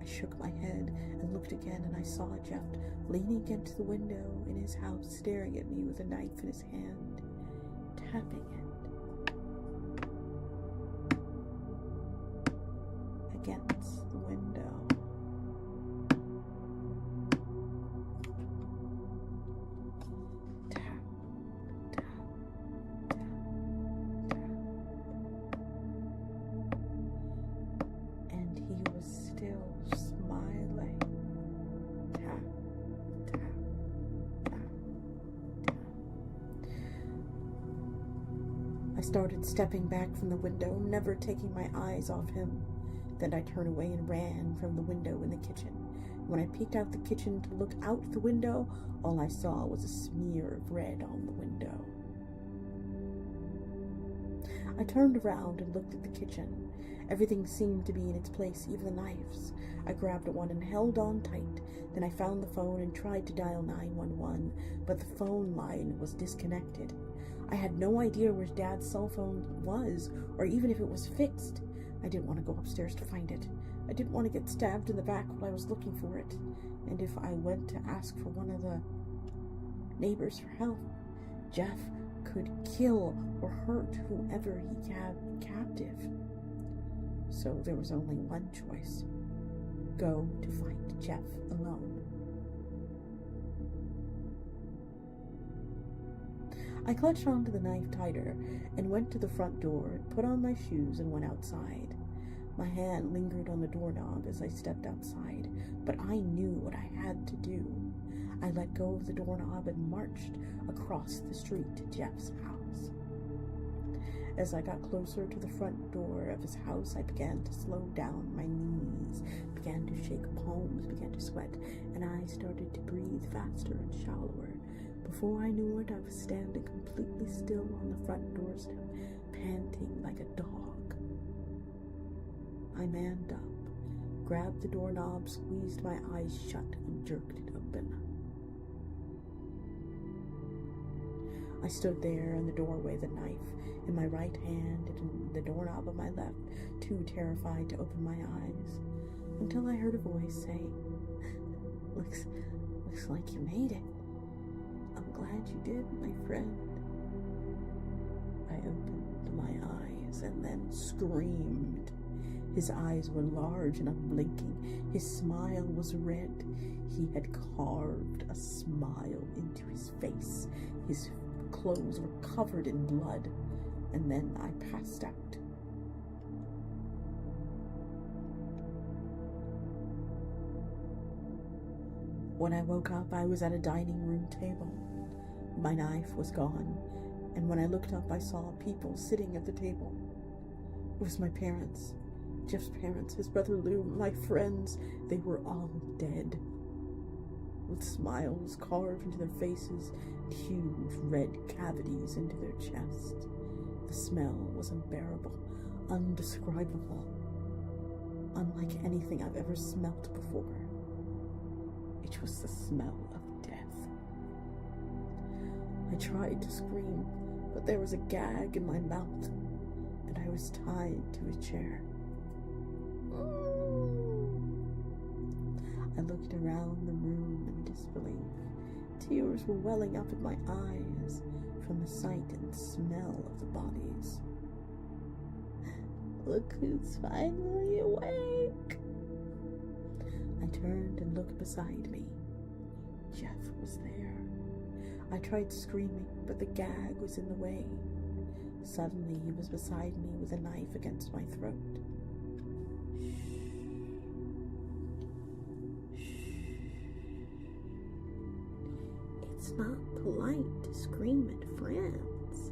I shook my head and looked again, and I saw Jeff leaning against the window in his house, staring at me with a knife in his hand, tapping it against the window. Tap, tap, tap, tap. started stepping back from the window, never taking my eyes off him. Then I turned away and ran from the window in the kitchen. When I peeked out the kitchen to look out the window, all I saw was a smear of red on the window. I turned around and looked at the kitchen. Everything seemed to be in its place, even the knives. I grabbed one and held on tight. Then I found the phone and tried to dial 911, but the phone line was disconnected. I had no idea where Dad's cell phone was, or even if it was fixed. I didn't want to go upstairs to find it. I didn't want to get stabbed in the back while I was looking for it. And if I went to ask for one of the neighbors for help, Jeff could kill or hurt whoever he had captive. So there was only one choice. Go to find Jeff alone. I clutched onto the knife tighter and went to the front door, put on my shoes, and went outside. My hand lingered on the doorknob as I stepped outside, but I knew what I had to do. I let go of the doorknob and marched across the street to Jeff's house. As I got closer to the front door of his house, I began to slow down. My knees began to shake, palms began to sweat, and I started to breathe faster and shallower. Before I knew it, I was standing completely still on the front doorstep, panting like a dog. I manned up, grabbed the doorknob, squeezed my eyes shut, and jerked it open. I stood there in the doorway, the knife in my right hand and the doorknob on my left, too terrified to open my eyes, until I heard a voice say, Looks like you made it. I'm glad you did, my friend." I opened my eyes and then screamed. His eyes were large and unblinking. His smile was red. He had carved a smile into his face. His clothes were covered in blood. And then I passed out. When I woke up, I was at a dining room table. My knife was gone, and when I looked up, I saw people sitting at the table. It was my parents, Jeff's parents, his brother Lou, my friends. They were all dead, with smiles carved into their faces and huge red cavities into their chests. The smell was unbearable, undescribable, unlike anything I've ever smelt before. It was the smell of death. I tried to scream, but there was a gag in my mouth, and I was tied to a chair. I looked around the room in disbelief. Tears were welling up in my eyes from the sight and smell of the bodies. "Look who's finally awake." I turned and looked beside me. Jeff was there. I tried screaming, but the gag was in the way. Suddenly, he was beside me with a knife against my throat. "It's not polite to scream at friends."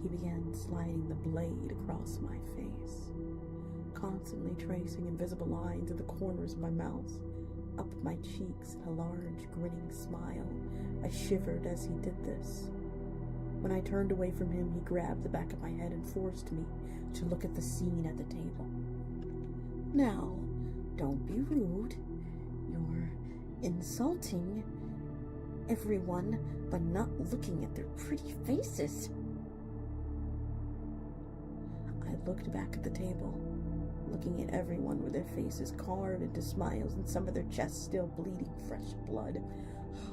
He began sliding the blade across my face, constantly tracing invisible lines at the corners of my mouth, up my cheeks in a large, grinning smile. I shivered as he did this. When I turned away from him, he grabbed the back of my head and forced me to look at the scene at the table. "Now, don't be rude. You're insulting everyone by not looking at their pretty faces." I looked back at the table, looking at everyone with their faces carved into smiles and some of their chests still bleeding fresh blood.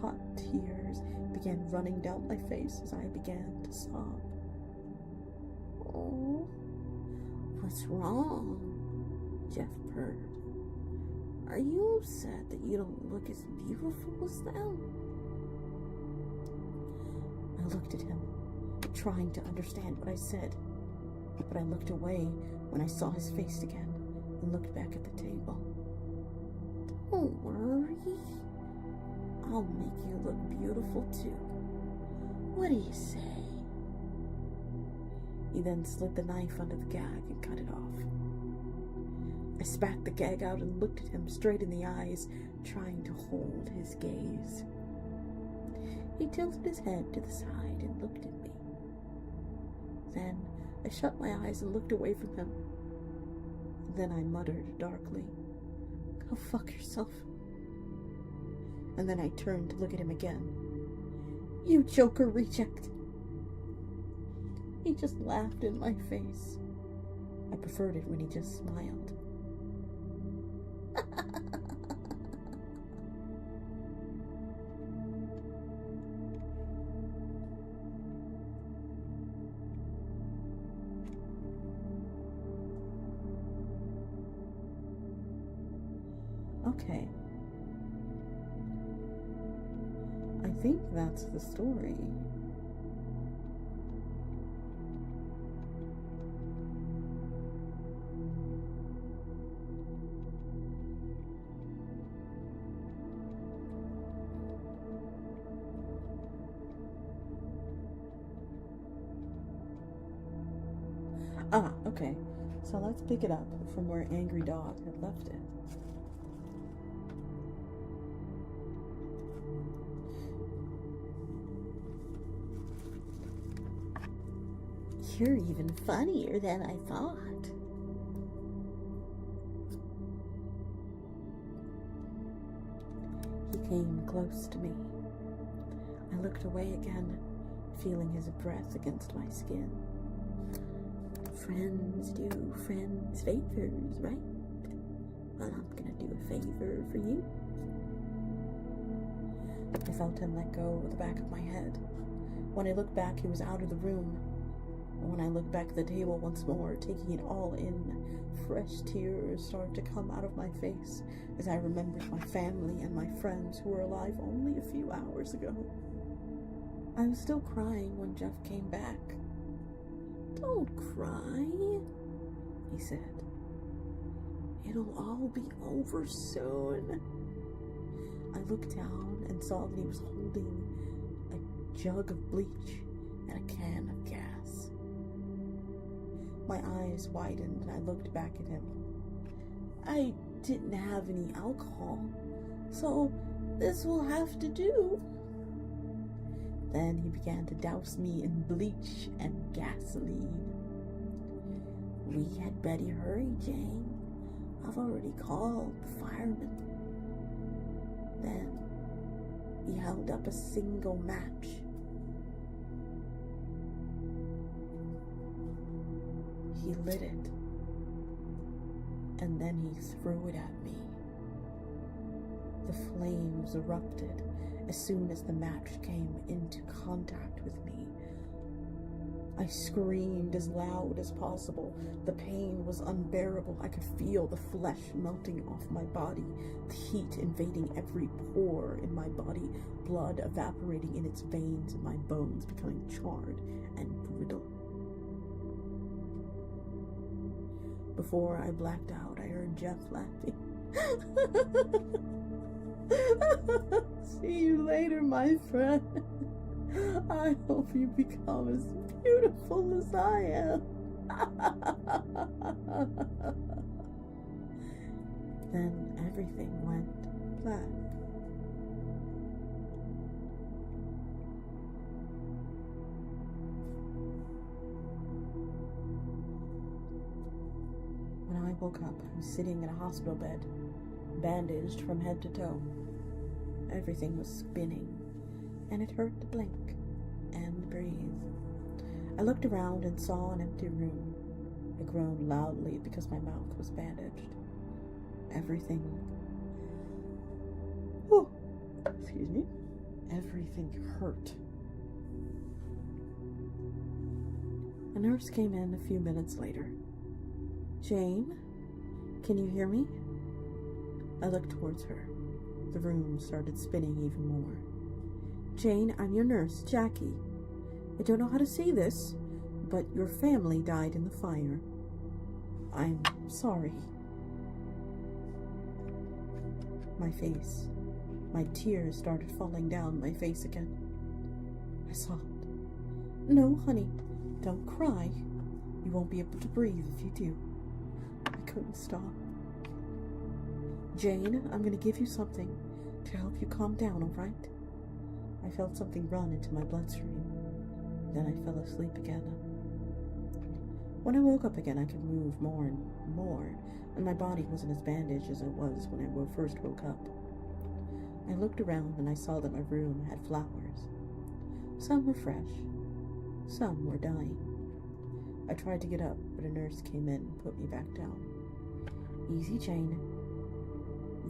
Hot tears began running down my face as I began to sob. "Oh, what's wrong?" Jeff purred. "Are you upset that you don't look as beautiful as them?" I looked at him, trying to understand what I said, but I looked away when I saw his face again and looked back at the table. "Don't worry. I'll make you look beautiful too. What do you say?" He then slid the knife under the gag and cut it off. I spat the gag out and looked at him straight in the eyes, trying to hold his gaze. He tilted his head to the side and looked at me. Then I shut my eyes and looked away from him. Then I muttered darkly, "Go fuck yourself." And then I turned to look at him again. "You Joker reject." He just laughed in my face. I preferred it when he just smiled. Okay. I think that's the story. Okay. So let's pick it up from where Angry Dog had left it. You're even funnier than I thought. He came close to me. I looked away again, feeling his breath against my skin. Friends do friends favors, right? Well, I'm gonna do a favor for you. I felt him let go of the back of my head. When I looked back, he was out of the room. And when I looked back at the table once more, taking it all in, fresh tears started to come out of my face as I remembered my family and my friends who were alive only a few hours ago. I was still crying when Jeff came back. "Don't cry," he said. "It'll all be over soon." I looked down and saw that he was holding a jug of bleach and a can of gas. My eyes widened and I looked back at him. "I didn't have any alcohol, so this will have to do." Then he began to douse me in bleach and gasoline. "We had better hurry, Jane. I've already called the firemen." Then he held up a single match. He lit it, and then he threw it at me. The flames erupted as soon as the match came into contact with me. I screamed as loud as possible. The pain was unbearable. I could feel the flesh melting off my body, the heat invading every pore in my body, blood evaporating in its veins and my bones becoming charred and brittle. Before I blacked out, I heard Jeff laughing. "See you later, my friend. I hope you become as beautiful as I am." Then everything went black. When I woke up, I was sitting in a hospital bed, bandaged from head to toe. Everything was spinning, and it hurt to blink and breathe. I looked around and saw an empty room. I groaned loudly because my mouth was bandaged. Everything hurt. A nurse came in a few minutes later. "Jane, can you hear me?" I looked towards her. The room started spinning even more. "Jane, I'm your nurse, Jackie. I don't know how to say this, but your family died in the fire. I'm sorry." My tears started falling down my face again. I sobbed. "No, honey, don't cry. won't be able to breathe if you do. I couldn't stop. Jane, I'm gonna give you something to help you calm down, alright? I felt something run into my bloodstream. Then I fell asleep again. When I woke up again, I could move more and more, and my body wasn't as bandaged as it was when I first woke up. I looked around and I saw that my room had flowers. Some were fresh, some were dying. I tried to get up, but a nurse came in and put me back down. Easy, Jane.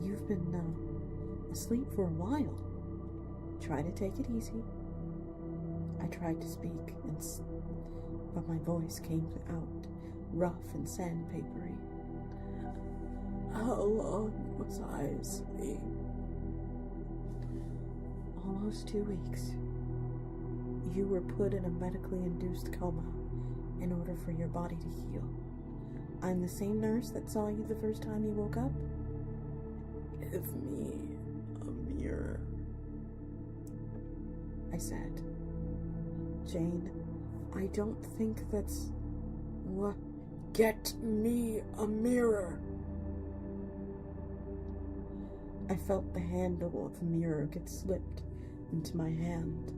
You've been asleep for a while. Try to take it easy. I tried to speak, but my voice came out rough and sandpapery. How long was I asleep? Almost 2 weeks. You were put in a medically induced coma in order for your body to heal. I'm the same nurse that saw you the first time you woke up. Give me a mirror, I said. Jane, I don't think that's what. Get me a mirror. I felt the handle of the mirror get slipped into my hand.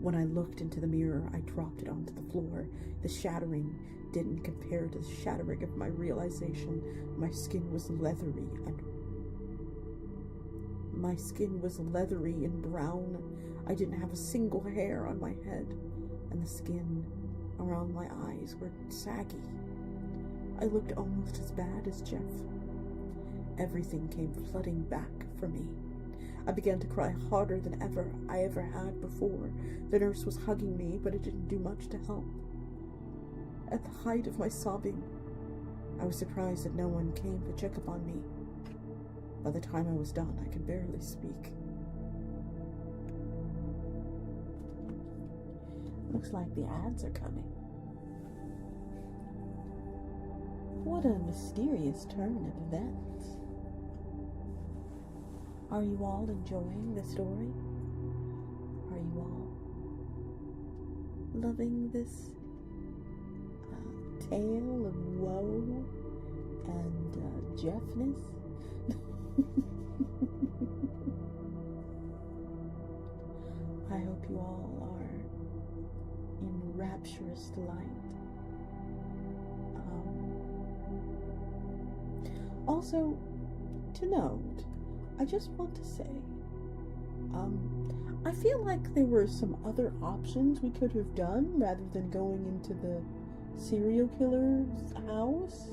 When I looked into the mirror, I dropped it onto the floor. The shattering didn't compare to the shattering of my realization. My skin was leathery and brown. I didn't have a single hair on my head, and the skin around my eyes were saggy. I looked almost as bad as Jeff. Everything came flooding back for me. I began to cry harder than I ever had before. The nurse was hugging me, but it didn't do much to help. At the height of my sobbing, I was surprised that no one came to check up on me. By the time I was done, I could barely speak. Looks like the ads are coming. What a mysterious turn of events. Are you all enjoying the story? Are you all loving this tale of woe and Jeffness? I hope you all are in rapturous delight. Also, to note, I just want to say, I feel like there were some other options we could have done rather than going into the serial killer's house.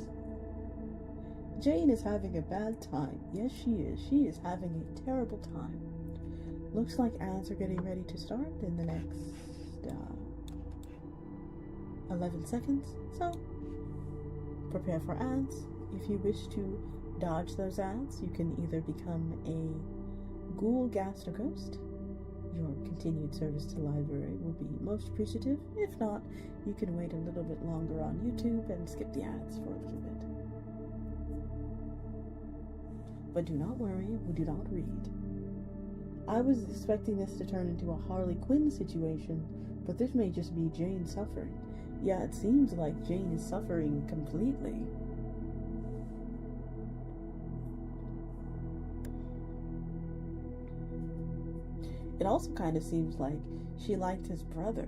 Jane is having a bad time. Yes, she is. She is having a terrible time. Looks like ads are getting ready to start in the next 11 seconds. So, prepare for ads. If you wish to dodge those ads, you can either become a ghoul, ghast, or ghost. Your continued service to the library will be most appreciative. If not, you can wait a little bit longer on YouTube and skip the ads for a little bit. But do not worry, we do not read. I was expecting this to turn into a Harley Quinn situation, but this may just be Jane suffering. Yeah, it seems like Jane is suffering completely. It also kind of seems like she liked his brother.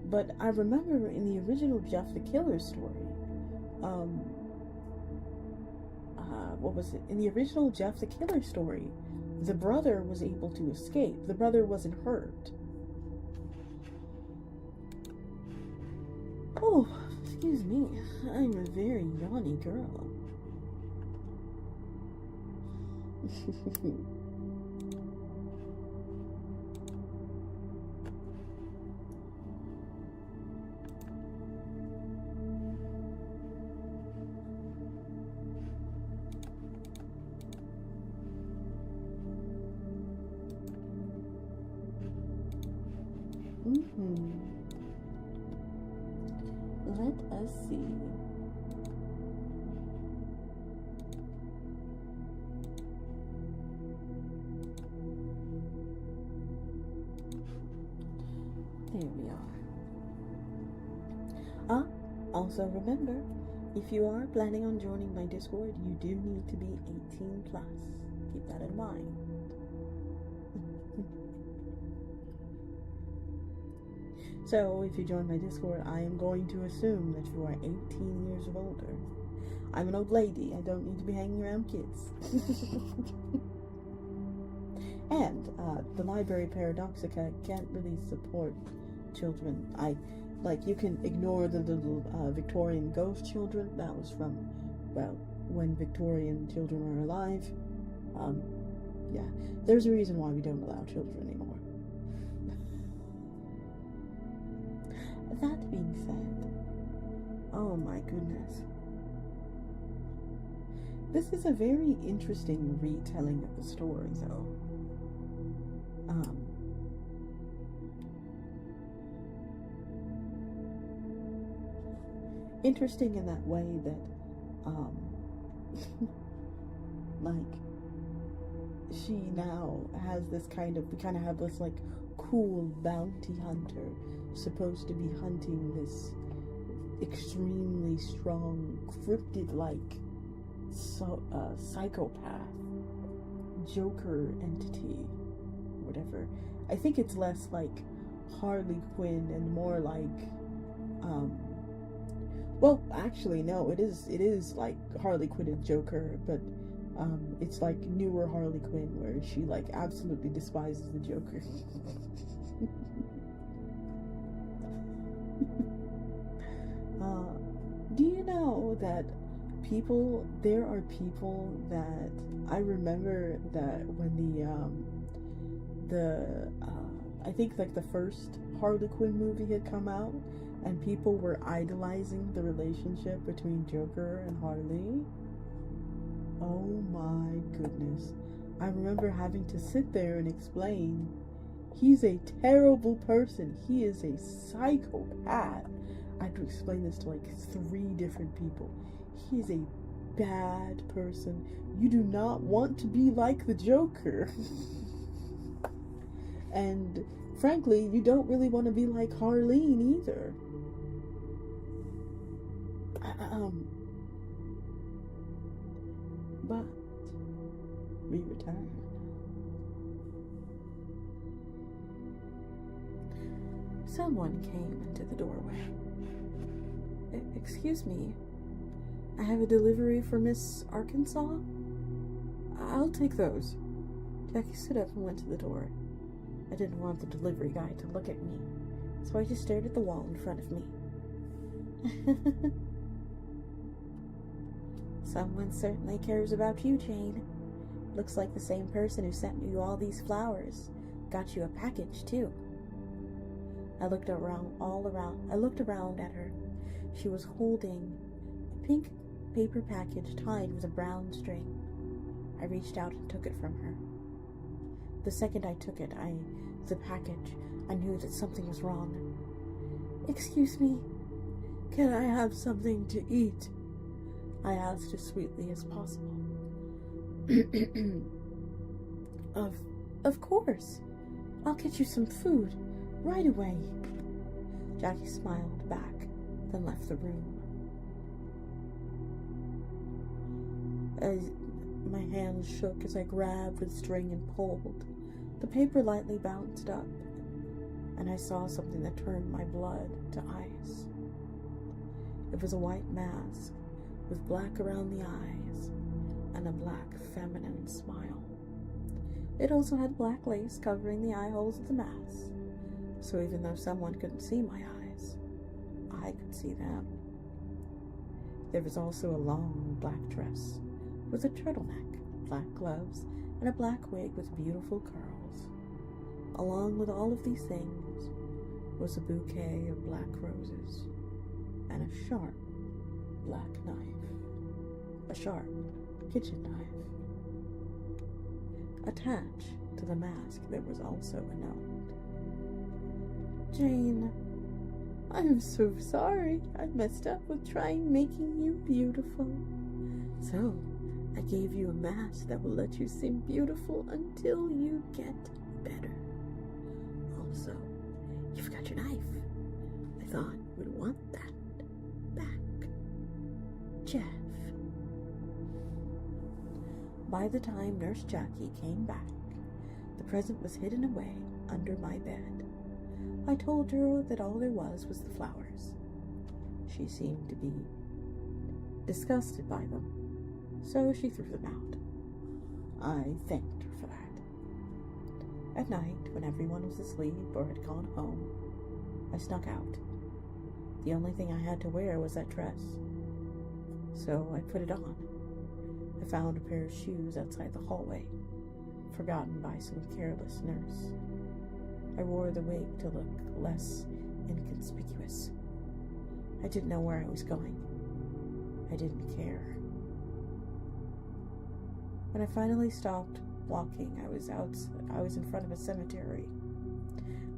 But I remember in the original Jeff the Killer story, what was it? In the original Jeff the Killer story, the brother was able to escape. The brother wasn't hurt. Oh, excuse me. I'm a very yawny girl. Let us see. There we are. Also remember, if you are planning on joining my Discord, you do need to be 18 plus. Keep that in mind. So, if you join my Discord, I am going to assume that you are 18 years or older. I'm an old lady. I don't need to be hanging around kids. And the library Paradoxica can't really support children. You can ignore the little Victorian ghost children. That was from, well, when Victorian children were alive. Yeah, there's a reason why we don't allow children anymore. That being said, oh my goodness. This is a very interesting retelling of the story, though. Interesting in that way that, she now has this we kind of have this, cool bounty hunter supposed to be hunting this extremely strong, cryptid-like psychopath, Joker entity, whatever. I think it's less like Harley Quinn and more like, well, actually, no, it is like Harley Quinn and Joker, but it's like newer Harley Quinn where she absolutely despises the Joker. Do you know that there are people that I remember that when I think the first Harley Quinn movie had come out and people were idolizing the relationship between Joker and Harley. Oh my goodness. I remember having to sit there and explain, he's a terrible person. He is a psychopath. I had to explain this to 3 different people. He is a bad person. You do not want to be like the Joker. And frankly, you don't really want to be like Harleen either. But we return. Someone came into the doorway. Excuse me. I have a delivery for Miss Arkansas? I'll take those. Jackie stood up and went to the door. I didn't want the delivery guy to look at me, so I just stared at the wall in front of me. Someone certainly cares about you, Jane. Looks like the same person who sent you all these flowers. Got you a package, too. I looked around at her. She was holding a pink paper package tied with a brown string. I reached out and took it from her. The second I took the package, I knew that something was wrong. Excuse me, can I have something to eat? I asked as sweetly as possible. Of course. I'll get you some food right away. Jackie smiled back, then left the room. My hands shook as I grabbed the string and pulled. The paper lightly bounced up, and I saw something that turned my blood to ice. It was a white mask with black around the eyes and a black feminine smile. It also had black lace covering the eye holes of the mask, so even though someone couldn't see my eyes, I could see them. There was also a long black dress with a turtleneck, black gloves, and a black wig with beautiful curls. Along with all of these things was a bouquet of black roses and a sharp black knife, a sharp kitchen knife. Attached to the mask there was also a note. Jane, I'm so sorry. I messed up with trying making you beautiful. So, I gave you a mask that will let you seem beautiful until you get better. Also, you forgot your knife. I thought you would want that. By the time Nurse Jackie came back, the present was hidden away under my bed. I told her that all there was the flowers. She seemed to be disgusted by them, so she threw them out. I thanked her for that. At night, when everyone was asleep or had gone home, I snuck out. The only thing I had to wear was that dress, so I put it on. I found a pair of shoes outside the hallway, forgotten by some careless nurse. I wore the wig to look less inconspicuous. I didn't know where I was going. I didn't care. When I finally stopped walking, I was in front of a cemetery.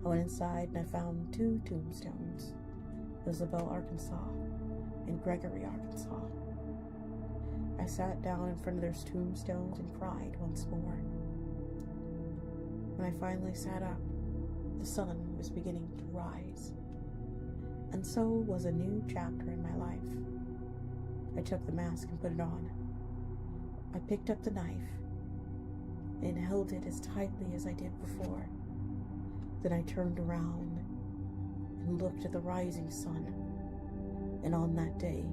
I went inside and I found 2 tombstones, Isabel, Arkansas, and Gregory, Arkansas. I sat down in front of those tombstones and cried once more. When I finally sat up, the sun was beginning to rise, and so was a new chapter in my life. I took the mask and put it on. I picked up the knife and held it as tightly as I did before. Then I turned around and looked at the rising sun, and on that day,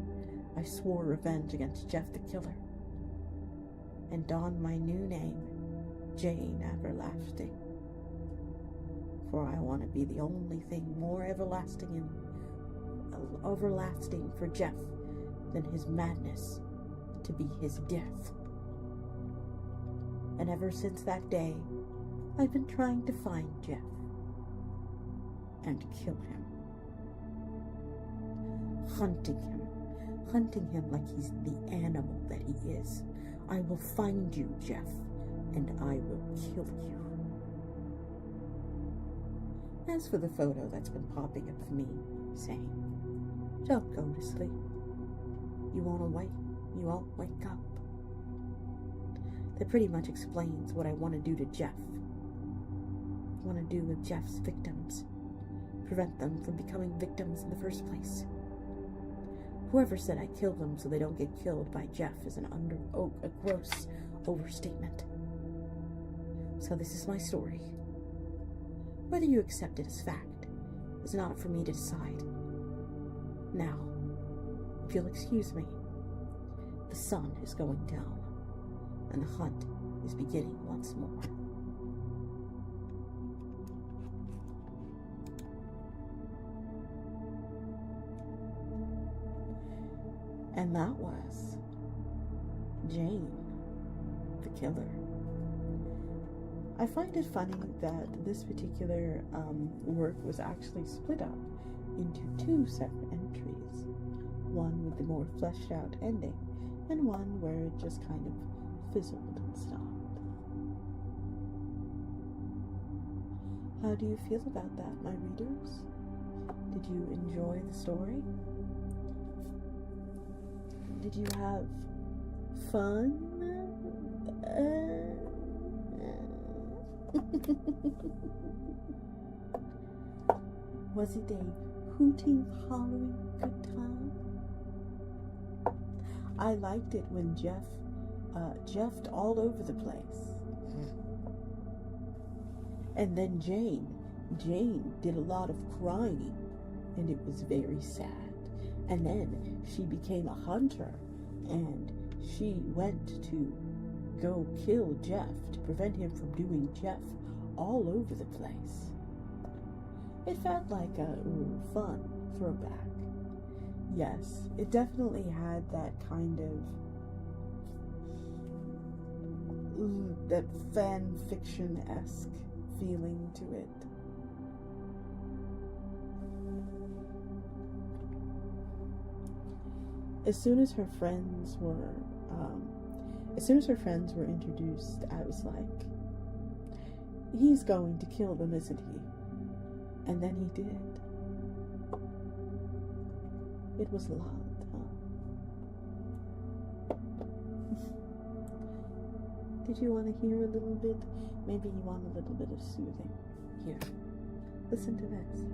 I swore revenge against Jeff the Killer, and donned my new name, Jane Everlasting. For I want to be the only thing more everlasting for Jeff than his madness to be his death. And ever since that day, I've been trying to find Jeff and kill him. Hunting him like he's the animal that he is. I will find you, Jeff, and I will kill you. As for the photo that's been popping up of me saying, "Don't go to sleep. You won't wake up," that pretty much explains what I want to do to Jeff. I want to do with Jeff's victims. Prevent them from becoming victims in the first place. Whoever said I kill them so they don't get killed by Jeff is a gross overstatement. So this is my story. Whether you accept it as fact is not for me to decide. Now, if you'll excuse me, the sun is going down, and the hunt is beginning once more. And that was Jane, the Killer. I find it funny that this particular work was actually split up into 2 separate entries. One with the more fleshed out ending, and one where it just kind of fizzled and stopped. How do you feel about that, my readers? Did you enjoy the story? Did you have fun? Was it a hooting, hollering good time? I liked it when Jeff Jeffed all over the place. And then Jane did a lot of crying, and it was very sad. And then she became a hunter, and she went to go kill Jeff to prevent him from doing Jeff all over the place. It felt like a fun throwback. Yes, it definitely had that kind of that fan fiction-esque feeling to it. As soon as her friends were introduced, I was like, he's going to kill them, isn't he? And then he did. It was loud, huh? Did you want to hear a little bit? Maybe you want a little bit of soothing. Here, listen to this.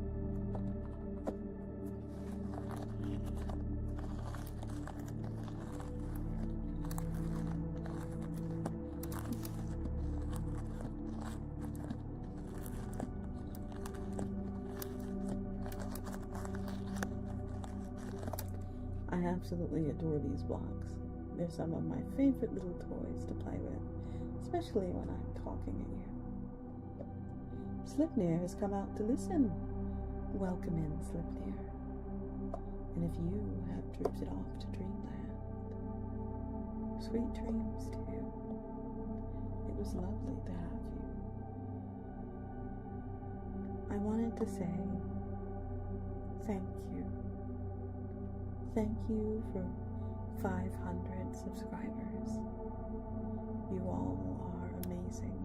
I absolutely adore these blocks. They're some of my favorite little toys to play with, especially when I'm talking at you. Slipnir has come out to listen. Welcome in, Slipnir. And if you have drifted off to dreamland, sweet dreams too. It was lovely to have you. I wanted to say thank you. Thank you for 500 subscribers. You all are amazing.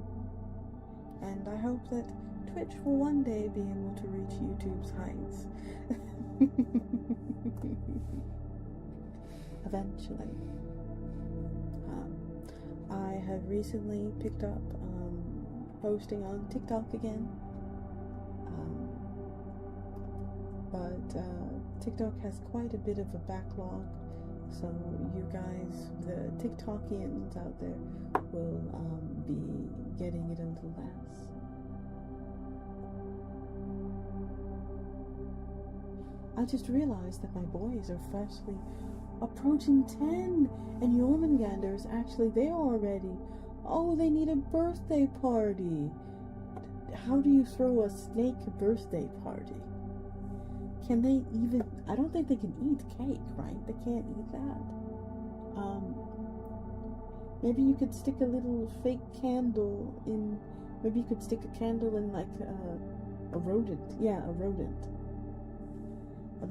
And I hope that Twitch will one day be able to reach YouTube's heights. Eventually. I have recently picked up posting on TikTok again. But TikTok has quite a bit of a backlog, so you guys, the TikTokians out there, will be getting it a little less. I just realized that my boys are fastly approaching 10, and Jormungandr is actually there already. Oh, they need a birthday party. How do you throw a snake birthday party? Can they even... I don't think they can eat cake, right? They can't eat that. Maybe you could stick a little fake candle in... Maybe you could stick a candle in, like, a rodent. Yeah, a rodent. A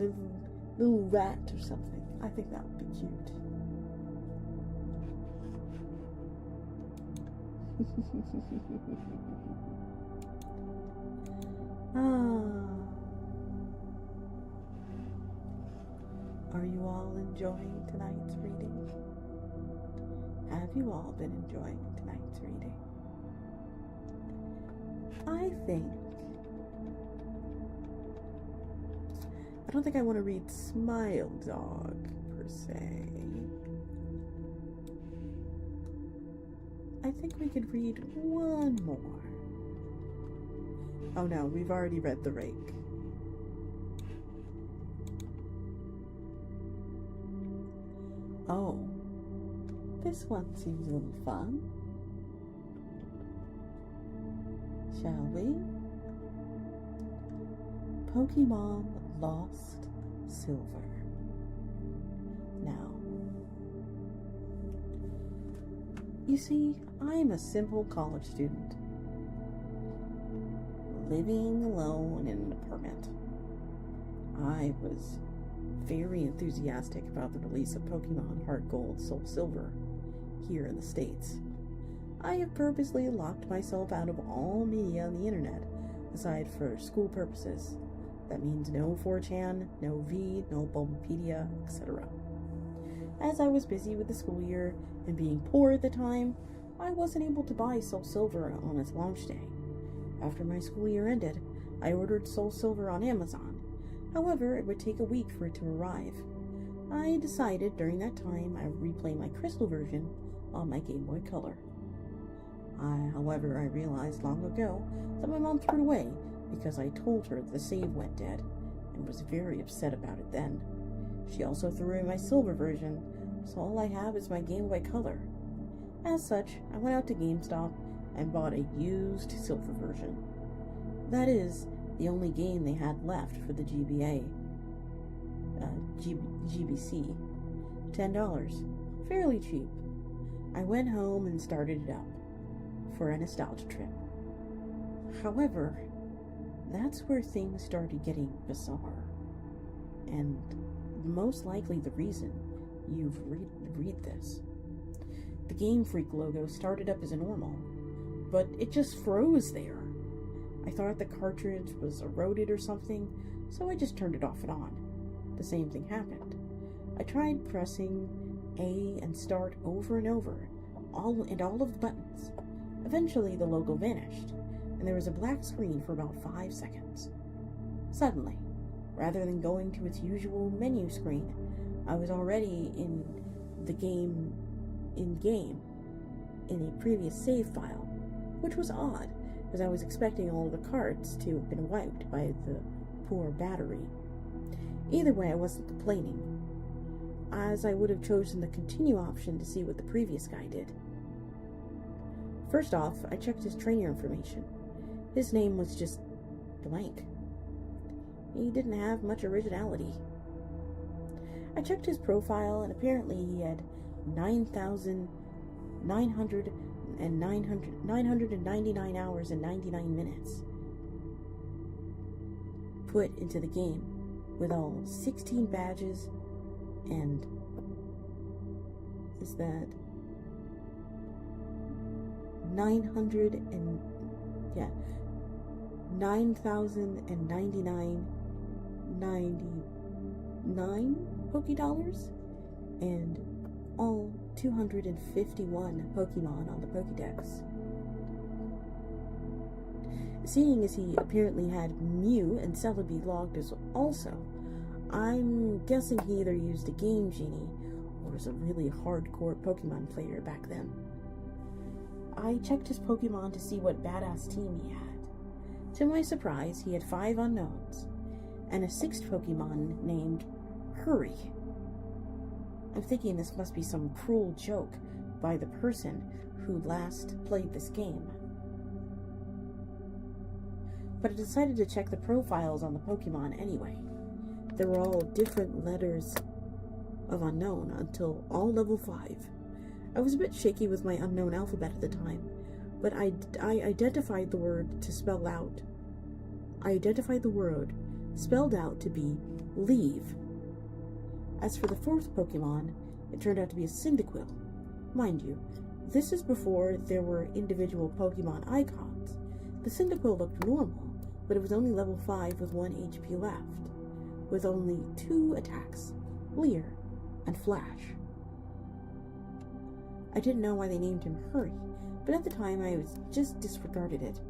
little rat or something. I think that would be cute. Are you all enjoying tonight's reading? Have you all been enjoying tonight's reading? I don't think I want to read Smile Dog, per se. I think we could read one more. Oh no, we've already read The Rake. Oh, this one seems a little fun. Shall we? Pokemon Lost Silver. Now, you see, I'm a simple college student, living alone in an apartment. I was very enthusiastic about the release of Pokemon Heart Gold, Soul Silver here in the States. I have purposely locked myself out of all media on the internet, aside for school purposes. That means no 4chan, no V, no Bulbapedia, etc. As I was busy with the school year and being poor at the time, I wasn't able to buy Soul Silver on its launch day. After my school year ended, I ordered Soul Silver on Amazon. However, it would take a week for it to arrive. I decided during that time I would replay my Crystal version on my Game Boy Color. However, I realized long ago that my mom threw it away because I told her the save went dead and was very upset about it then. She also threw away my Silver version, so all I have is my Game Boy Color. As such, I went out to GameStop and bought a used Silver version. That is the only game they had left for the GBC. $10. Fairly cheap. I went home and started it up for a nostalgia trip. However, that's where things started getting bizarre. And most likely the reason you've read this. The Game Freak logo started up as a normal, but it just froze there. I thought the cartridge was eroded or something, so I just turned it off and on. The same thing happened. I tried pressing A and start over and over, all of the buttons. Eventually the logo vanished, and there was a black screen for about 5 seconds. Suddenly, rather than going to its usual menu screen, I was already in the game, in a previous save file, which was odd, because I was expecting all of the cards to have been wiped by the poor battery. Either way, I wasn't complaining. as I would have chosen the continue option to see what the previous guy did. First off, I checked his trainer information. His name was just blank. He didn't have much originality. I checked his profile, and apparently he had 999 hours and 99 minutes put into the game, with all 16 badges and is that 9,099 $99 and all 251 Pokemon on the Pokédex. Seeing as he apparently had Mew and Celebi logged as also, I'm guessing he either used a Game Genie or was a really hardcore Pokemon player back then. I checked his Pokemon to see what badass team he had. To my surprise, he had 5 unknowns and a 6th Pokemon named Hurry. I'm thinking this must be some cruel joke by the person who last played this game. But I decided to check the profiles on the Pokemon anyway. They were all different letters of unknown until all level 5. I was a bit shaky with my unknown alphabet at the time, but I identified the word to spell out. I identified the word spelled out to be leave. As for the 4th Pokemon, it turned out to be a Cyndaquil. Mind you, this is before there were individual Pokemon icons. The Cyndaquil looked normal, but it was only level 5 with 1 HP left, with only 2 attacks, Leer and Flash. I didn't know why they named him Hurry, but at the time I just disregarded it.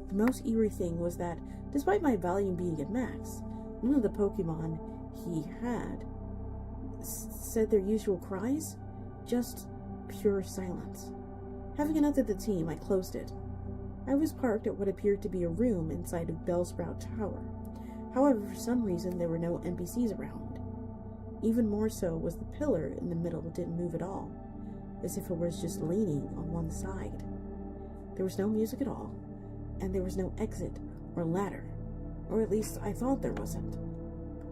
The most eerie thing was that, despite my volume being at max, none of the Pokemon he had said their usual cries, just pure silence. Having enough of the team, I closed it. I was parked at what appeared to be a room inside of Bellsprout Tower. However, for some reason, there were no NPCs around. Even more so was the pillar in the middle didn't move at all, as if it was just leaning on one side. There was no music at all, and there was no exit or ladder, or at least I thought there wasn't.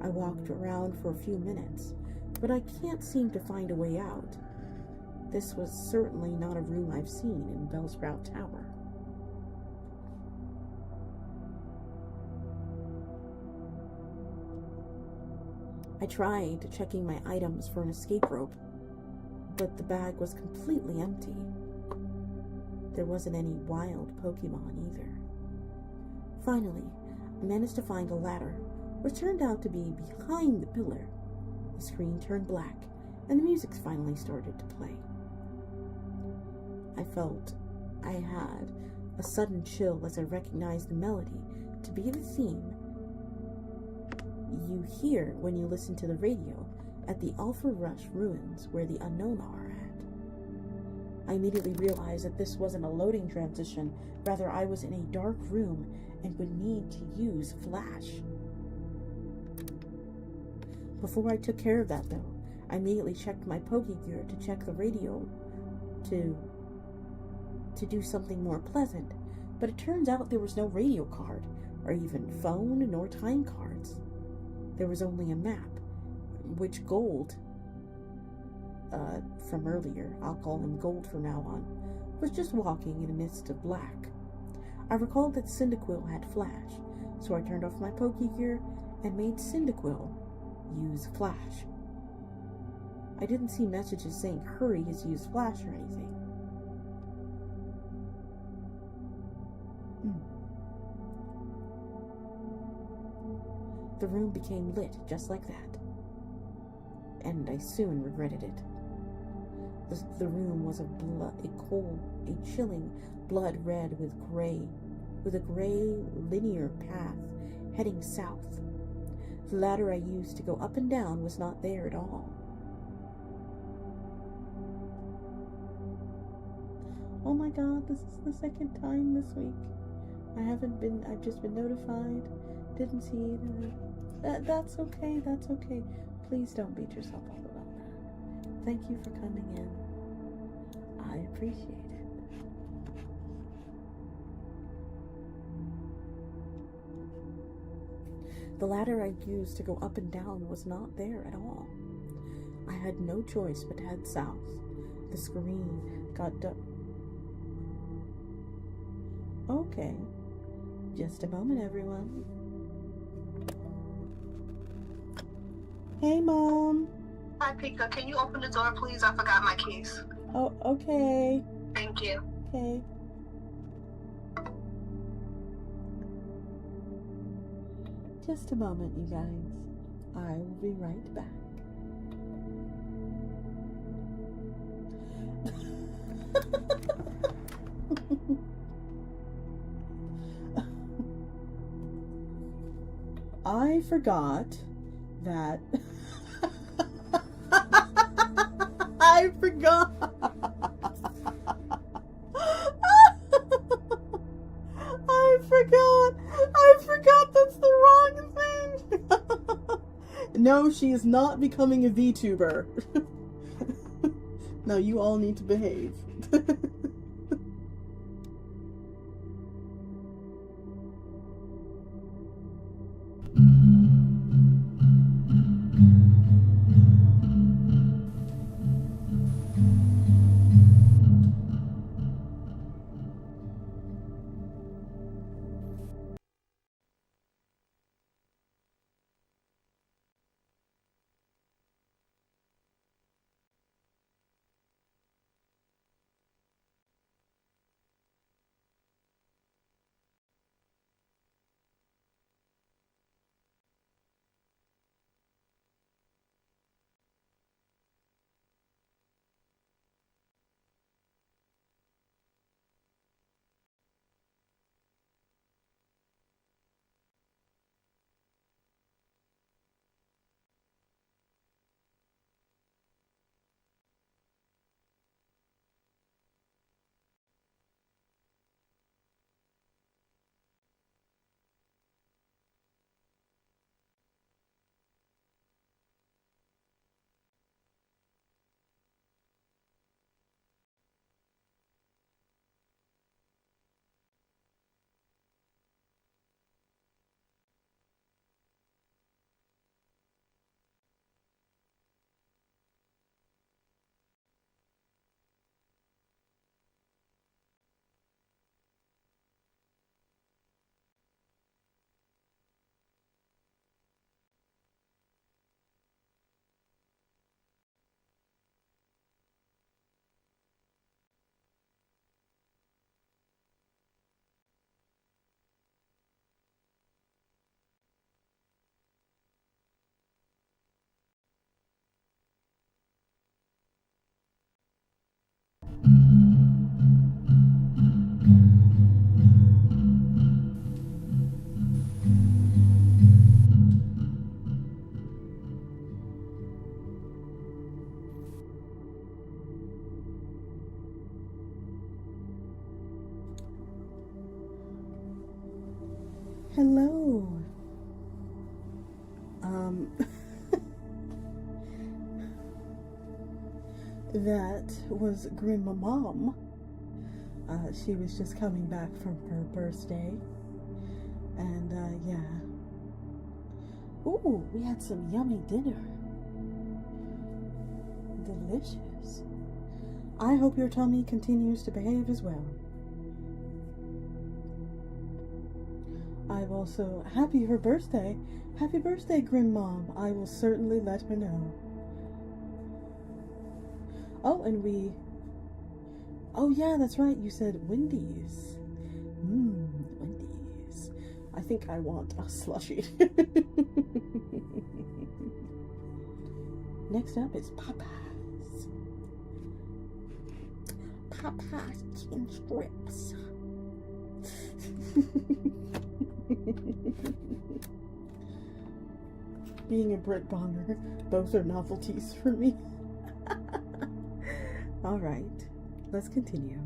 I walked around for a few minutes, but I can't seem to find a way out. This was certainly not a room I've seen in Bellsprout Tower. I tried checking my items for an escape rope, but the bag was completely empty. There wasn't any wild Pokemon either. Finally, I managed to find a ladder, which turned out to be behind the pillar. The screen turned black, and the music finally started to play. I felt I had a sudden chill as I recognized the melody to be the theme you hear when you listen to the radio at the Alpha Rush ruins where the unknown are at. I immediately realized that this wasn't a loading transition, rather I was in a dark room and would need to use flash. Before I took care of that though, I immediately checked my Pokegear to check the radio to do something more pleasant, but it turns out there was no radio card, or even phone, nor time cards. There was only a map, which Gold, from earlier, I'll call him Gold from now on, was just walking in the midst of black. I recalled that Cyndaquil had Flash, so I turned off my Pokegear and made Cyndaquil use Flash. I didn't see messages saying Hurry has used Flash or anything. The room became lit just like that, and I soon regretted it. The room was a chilling blood red with a gray linear path heading south. The ladder I used to go up and down was not there at all. Oh my god, this is the second time this week. I've just been notified. Didn't see it. That's okay. Please don't beat yourself up about that. Thank you for coming in. I appreciate it. The ladder I used to go up and down was not there at all. I had no choice but to head south. The screen got Okay. Just a moment, everyone. Hey, Mom. Hi, Pika. Can you open the door, please? I forgot my keys. Oh, okay. Thank you. Okay. Just a moment, you guys. I will be right back. I forgot that I forgot I forgot that's the wrong thing. No, she is not becoming a VTuber. No, you all need to behave. Hello. That was Grandma Mom. She was just coming back from her birthday. And, yeah. Ooh, we had some yummy dinner. Delicious. I hope your tummy continues to behave as well. I've also, happy her birthday. Happy birthday, Grim Mom. I will certainly let her know. Oh, and oh yeah, that's right, you said Wendy's. Wendy's. I think I want a slushie. Next up is Popeyes. Popeyes chicken strips. Being a Brit bomber, both are novelties for me. Alright, let's continue.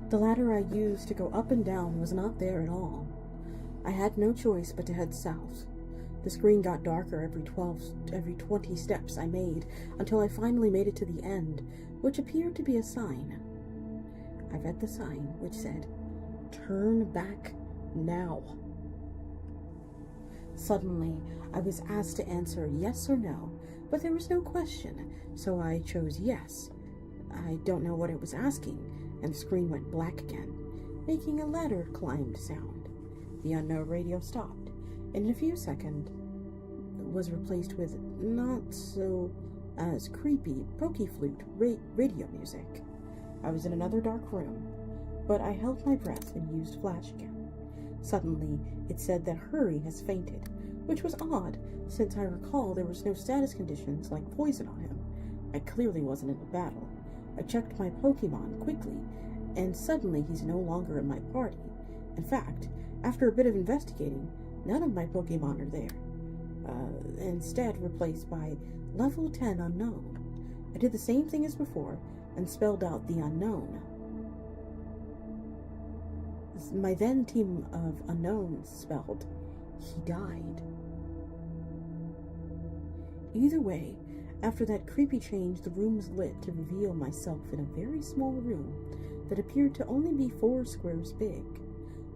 The ladder I used to go up and down was not there at all. I had no choice but to head south. The screen got darker every 20 steps I made, until I finally made it to the end, which appeared to be a sign. I read the sign, which said, "Turn back now." Suddenly, I was asked to answer yes or no, but there was no question, so I chose yes. I don't know what it was asking, and the screen went black again, making a ladder climbed sound. The unknown radio stopped, and in a few seconds was replaced with not so as creepy pokey flute radio music. I was in another dark room, but I held my breath and used flash again. Suddenly, it said that Hurry has fainted, which was odd, since I recall there was no status conditions like poison on him. I clearly wasn't in a battle. I checked my Pokemon quickly, and suddenly he's no longer in my party. In fact, after a bit of investigating, none of my Pokemon are there. Instead replaced by level 10 unknown. I did the same thing as before, and spelled out the unknown. My then team of unknowns spelled, he died. Either way, after that creepy change, the room was lit to reveal myself in a very small room that appeared to only be 4 squares big.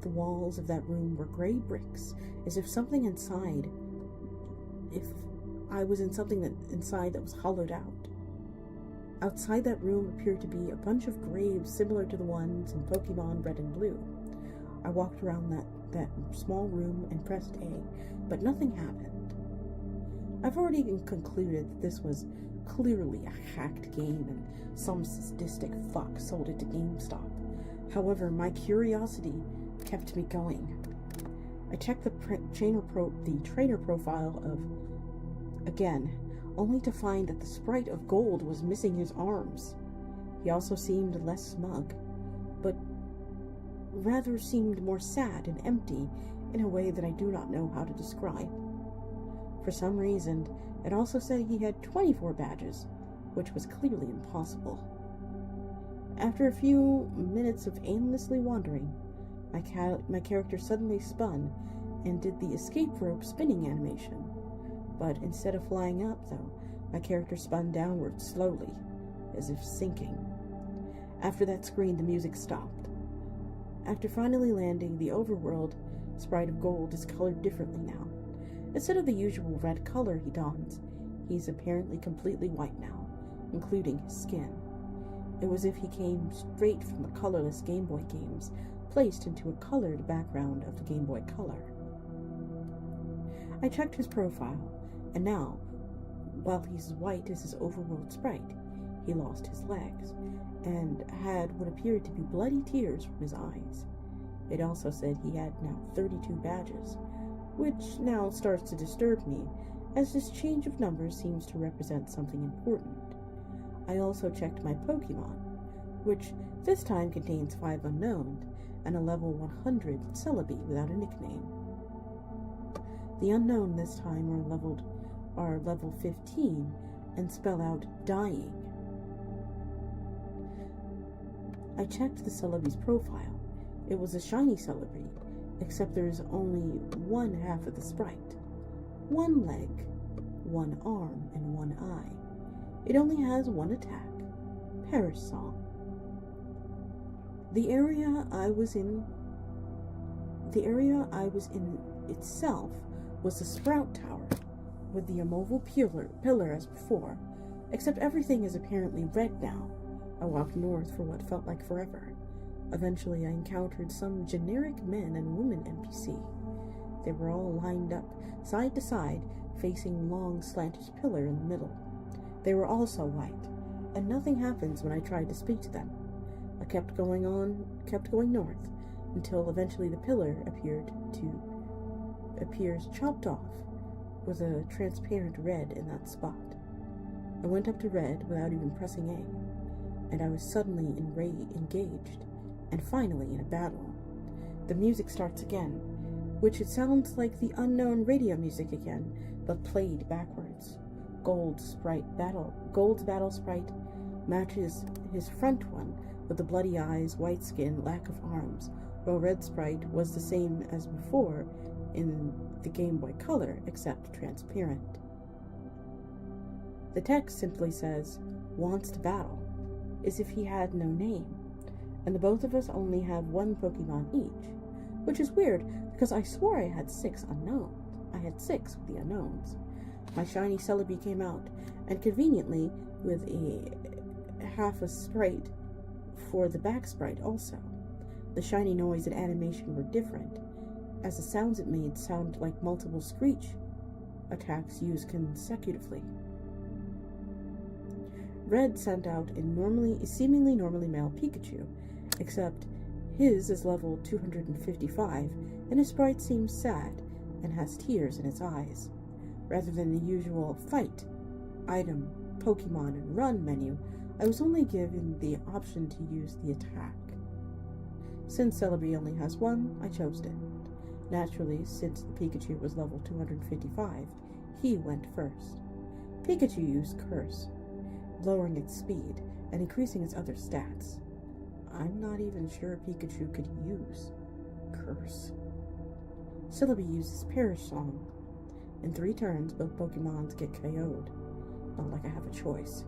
The walls of that room were gray bricks, as if something inside, if I was in something inside that was hollowed out. Outside that room appeared to be a bunch of graves similar to the ones in Pokemon Red and Blue. I walked around that small room and pressed A, but nothing happened. I've already concluded that this was clearly a hacked game and some sadistic fuck sold it to GameStop. However, my curiosity kept me going. I checked the trainer profile again, only to find that the sprite of Gold was missing his arms. He also seemed less smug, but rather seemed more sad and empty in a way that I do not know how to describe. For some reason, it also said he had 24 badges, which was clearly impossible. After a few minutes of aimlessly wandering, my character suddenly spun and did the escape rope spinning animation. But instead of flying up, though, my character spun downward slowly, as if sinking. After that screen, the music stopped. After finally landing, the overworld sprite of Gold is colored differently now. Instead of the usual red color he dons, he's apparently completely white now, including his skin. It was as if he came straight from the colorless Game Boy games, placed into a colored background of the Game Boy Color. I checked his profile, and now, while he's as white as his overworld sprite, he lost his legs, and had what appeared to be bloody tears from his eyes. It also said he had now 32 badges, which now starts to disturb me, as this change of numbers seems to represent something important. I also checked my Pokemon, which this time contains 5 unknowns and a level 100 Celebi without a nickname. The unknown this time are level 15 and spell out dying. I checked the Celebi's profile. It was a shiny Celebi, except there is only one half of the sprite. 1 leg, 1 arm, and 1 eye. It only has 1 attack. Perish Song. The area I was in itself was the Sprout Tower, with the immobile pillar as before, except everything is apparently red now. I walked north for what felt like forever. Eventually I encountered some generic men and women NPC. They were all lined up, side to side, facing long slanted pillar in the middle. They were also white, and nothing happens when I tried to speak to them. I kept going north, until eventually the pillar appears chopped off, with a transparent red in that spot. I went up to red without even pressing A, and I was suddenly engaged, and finally in a battle. The music starts again, which it sounds like the unknown radio music again, but played backwards. Gold's battle sprite matches his front one with the bloody eyes, white skin, lack of arms, while Red Sprite was the same as before in the Game Boy Color, except transparent. The text simply says, "Wants to battle," as if he had no name, and the both of us only have one Pokemon each, which is weird because I swore I had 6 unknowns. I had 6 with the unknowns. My shiny Celebi came out, and conveniently with a half a sprite for the back sprite also. The shiny noise and animation were different, as the sounds it made sounded like multiple screech attacks used consecutively. Red sent out a seemingly normally male Pikachu, except his is level 255, and his sprite seems sad and has tears in its eyes. Rather than the usual fight, item, Pokemon, and run menu, I was only given the option to use the attack. Since Celebi only has one, I chose it. Naturally, since the Pikachu was level 255, he went first. Pikachu used Curse, lowering its speed and increasing its other stats. I'm not even sure Pikachu could use Curse. Celebi uses Perish Song. In 3 turns, both Pokemons get KO'd. Not like I have a choice.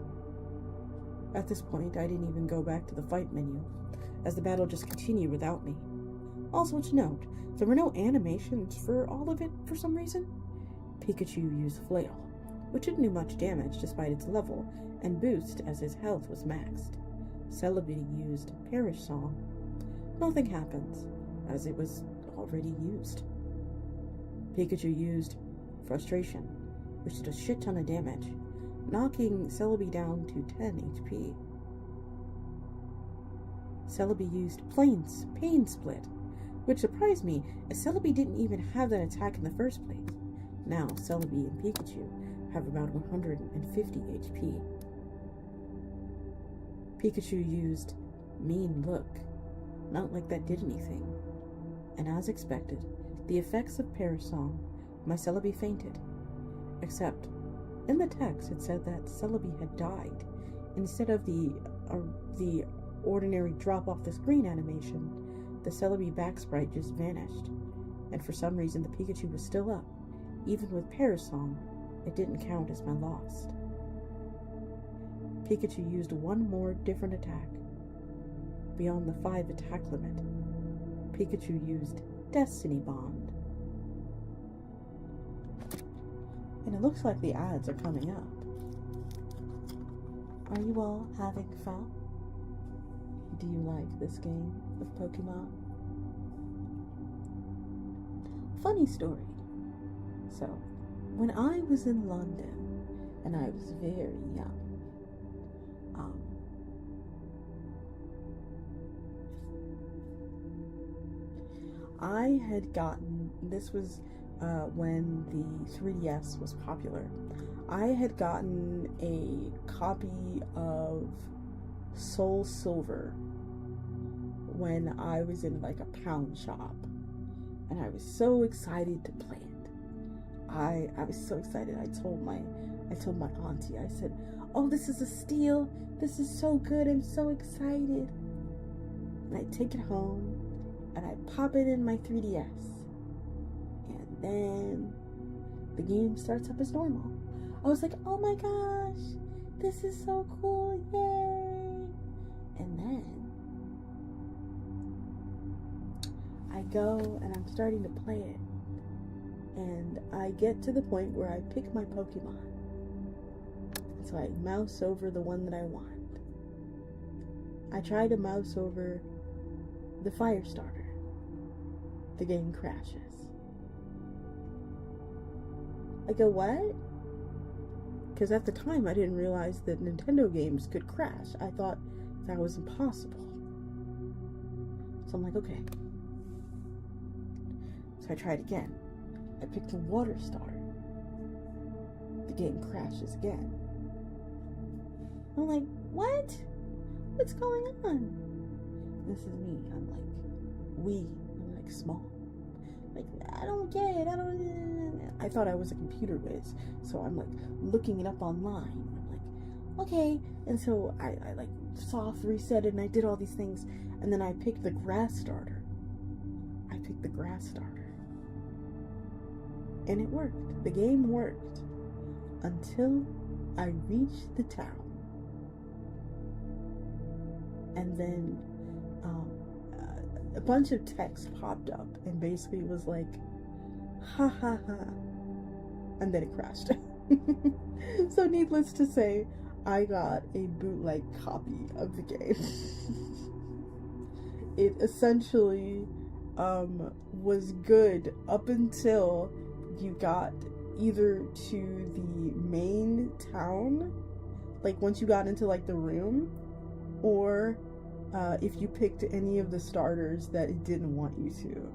At this point, I didn't even go back to the fight menu, as the battle just continued without me. Also to note, there were no animations for all of it for some reason. Pikachu used Flail, which didn't do much damage despite its level, and boost as his health was maxed. Celebi used Perish Song. Nothing happens, as it was already used. Pikachu used Frustration, which did a shit ton of damage, knocking Celebi down to 10 HP. Celebi used Pain Split, which surprised me, as Celebi didn't even have that attack in the first place. Now, Celebi and Pikachu have about 150 HP. Pikachu used Mean Look. Not like that did anything. And as expected, the effects of Perish Song, my Celebi fainted. Except, in the text it said that Celebi had died. Instead of the ordinary drop off the screen animation, the Celebi back sprite just vanished. And for some reason the Pikachu was still up. Even with Perish Song, it didn't count as my loss. Pikachu used one more different attack. Beyond the 5 attack limit, Pikachu used Destiny Bond. And it looks like the ads are coming up. Are you all having fun? Do you like this game of Pokemon? Funny story. So, when I was in London, and I was very young, I had gotten, this was when the 3DS was popular, I had gotten a copy of Soul Silver when I was in like a pound shop, and I was so excited to play it. I was so excited. I told my auntie, I said, "Oh, this is a steal. This is so good. I'm so excited." And I take it home and I pop it in my 3DS. And then the game starts up as normal. I was like, "Oh my gosh, this is so cool, yay!" And then I go and I'm starting to play it. And I get to the point where I pick my Pokemon. So I mouse over the one that I want. I try to mouse over the fire starter. The game crashes. I go, "What?" Because at the time I didn't realize that Nintendo games could crash. I thought that was impossible. So I'm like, okay. So I tried again. I picked a water starter. The game crashes again. I'm like, what? What's going on? This is me. I'm like small. Like, I don't get it. I thought I was a computer whiz. So I'm like looking it up online. I'm like, okay. And so I like soft reset it, and I did all these things, and then I picked the grass starter. And it worked. The game worked until I reached the town. And then a bunch of text popped up and basically was like, ha ha ha. And then it crashed. So needless to say, I got a bootleg copy of the game. It essentially was good up until you got either to the main town, like once you got into like the room, or if you picked any of the starters that it didn't want you to.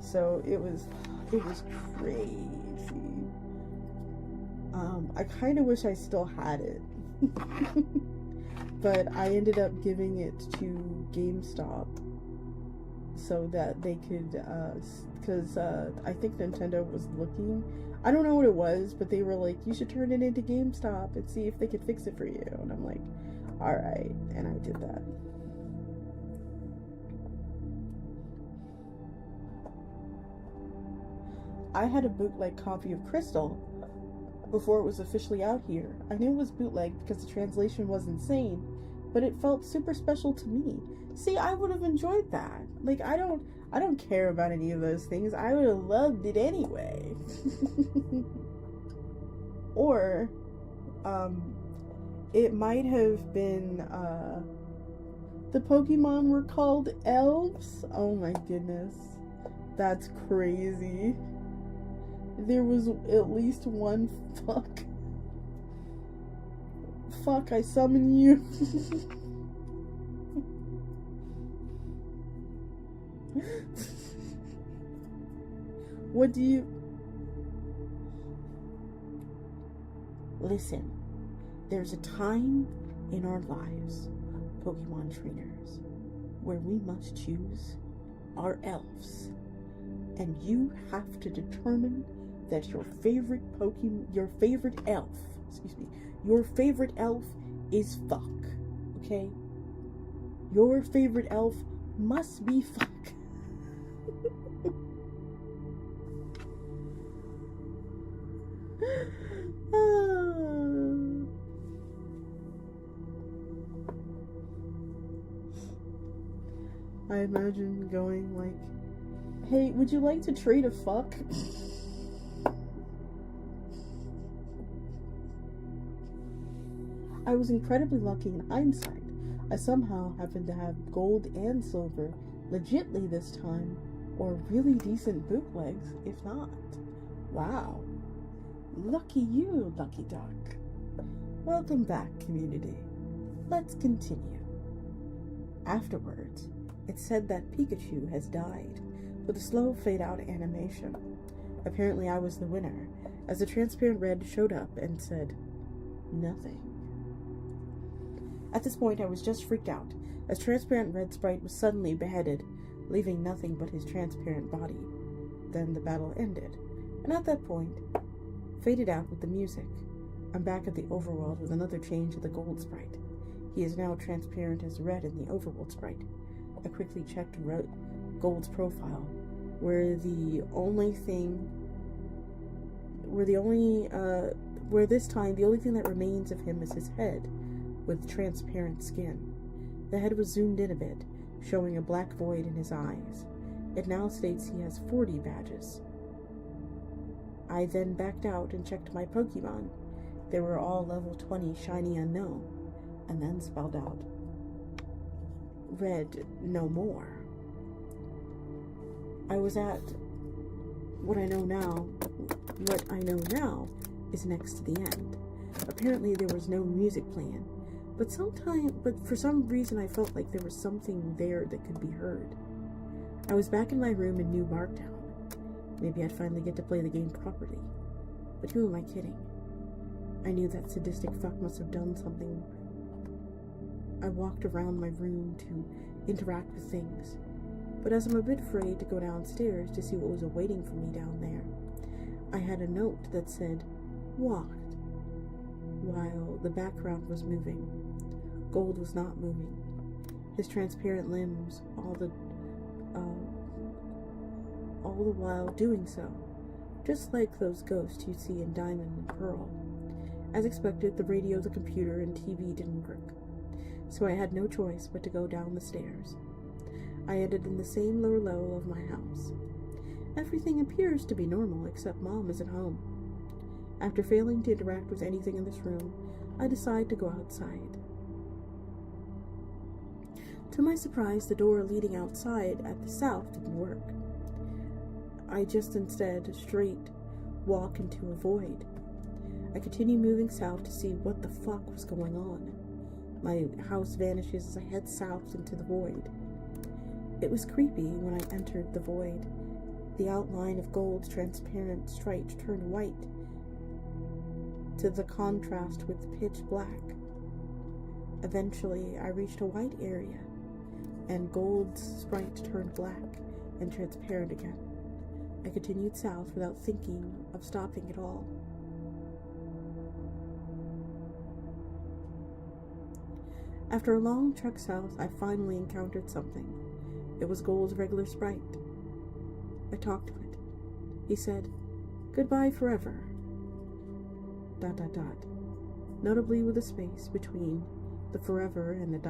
So it was crazy. I kind of wish I still had it. But I ended up giving it to GameStop so that they could, because I think Nintendo was looking. I don't know what it was, but they were like, you should turn it into GameStop and see if they could fix it for you. And I'm like, alright. And I did that. I had a bootleg copy of Crystal before it was officially out here. I knew it was bootleg because the translation was insane, but it felt super special to me. See, I would have enjoyed that. Like, I don't care about any of those things. I would have loved it anyway. Or, it might have been, the Pokemon were called elves? Oh my goodness. That's crazy. There was at least one fuck, I summon you. What do you... Listen, there's a time in our lives, Pokemon trainers, where we must choose our elves. And you have to determine that your favorite elf is fuck. Okay? Your favorite elf must be fuck. I imagine going like, hey, would you like to trade a fuck? I was incredibly lucky in hindsight. I somehow happened to have gold and silver, legitly this time, or really decent bootlegs, if not. Wow. Lucky you, lucky duck. Welcome back, community. Let's continue. Afterwards, it said that Pikachu has died, with a slow fade-out animation. Apparently I was the winner, as the transparent red showed up and said, nothing. At this point, I was just freaked out, as transparent red sprite was suddenly beheaded, leaving nothing but his transparent body. Then the battle ended, and at that point, faded out with the music. I'm back at the overworld with another change of the gold sprite. He is now transparent as red in the overworld sprite. I quickly checked Gold's profile, where this time the only thing that remains of him is his head, with transparent skin. The head was zoomed in a bit, showing a black void in his eyes. It now states he has 40 badges. I then backed out and checked my Pokemon. They were all level 20 shiny unknown, and then spelled out, red no more. I was at what I know now is next to the end. Apparently there was no music playing, but for some reason I felt like there was something there that could be heard. I was back in my room in New Marktown. Maybe I'd finally get to play the game properly. But who am I kidding? I knew that sadistic fuck must have done something. I walked around my room to interact with things, but as I'm a bit afraid to go downstairs to see what was awaiting for me down there, I had a note that said, walked. while the background was moving. Gold was not moving. His transparent limbs, all the while doing so, just like those ghosts you see in Diamond and Pearl. As expected, the radio, the computer, and TV didn't work, so I had no choice but to go down the stairs. I ended in the same lower level of my house. Everything appears to be normal except Mom is at home. After failing to interact with anything in this room, I decide to go outside. To my surprise, the door leading outside at the south didn't work. I just instead straight walk into a void. I continue moving south to see what the fuck was going on. My house vanishes as I head south into the void. It was creepy when I entered the void. The outline of Gold's transparent stripes turned white to the contrast with pitch black. Eventually, I reached a white area, and Gold's sprite turned black and transparent again. I continued south without thinking of stopping at all. After a long trek south, I finally encountered something. It was Gold's regular sprite. I talked to it. He said, "Goodbye forever. ... Notably with a space between the forever and the ...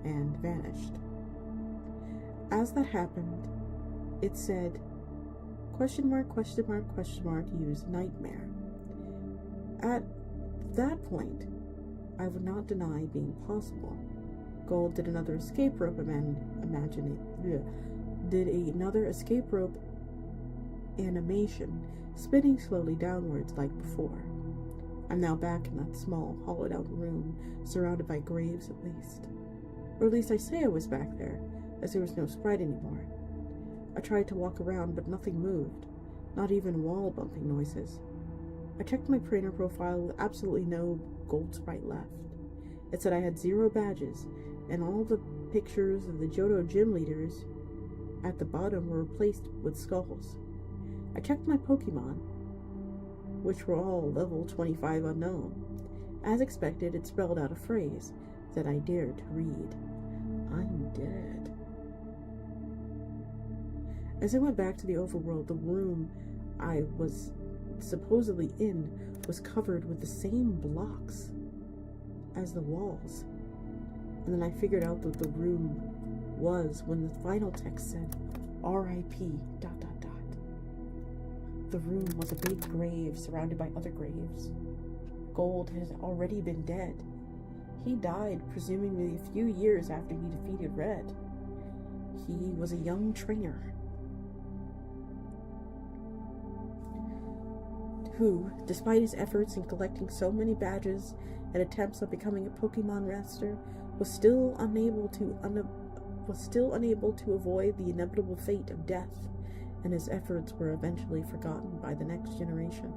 and vanished. As that happened, it said, ? Use nightmare. At that point, I would not deny being possible. Gold did another escape rope animation, spinning slowly downwards like before. I'm now back in that small, hollowed-out room, surrounded by graves at least. Or at least I say I was back there, as there was no sprite anymore. I tried to walk around, but nothing moved, not even wall-bumping noises. I checked my trainer profile with absolutely no gold sprite left. It said I had 0 badges, and all the pictures of the Johto gym leaders at the bottom were replaced with skulls. I checked my Pokemon, which were all level 25 unknown. As expected, it spelled out a phrase that I dared to read. I'm dead. As I went back to the overworld, the room I was supposedly in was covered with the same blocks as the walls. And then I figured out that the room was when the final text said, R.I.P. ... The room was a big grave surrounded by other graves. Gold had already been dead. He died presumably a few years after he defeated Red. He was a young trainer who, despite his efforts in collecting so many badges and attempts at becoming a Pokemon master, was still unable to avoid the inevitable fate of death, and his efforts were eventually forgotten by the next generation.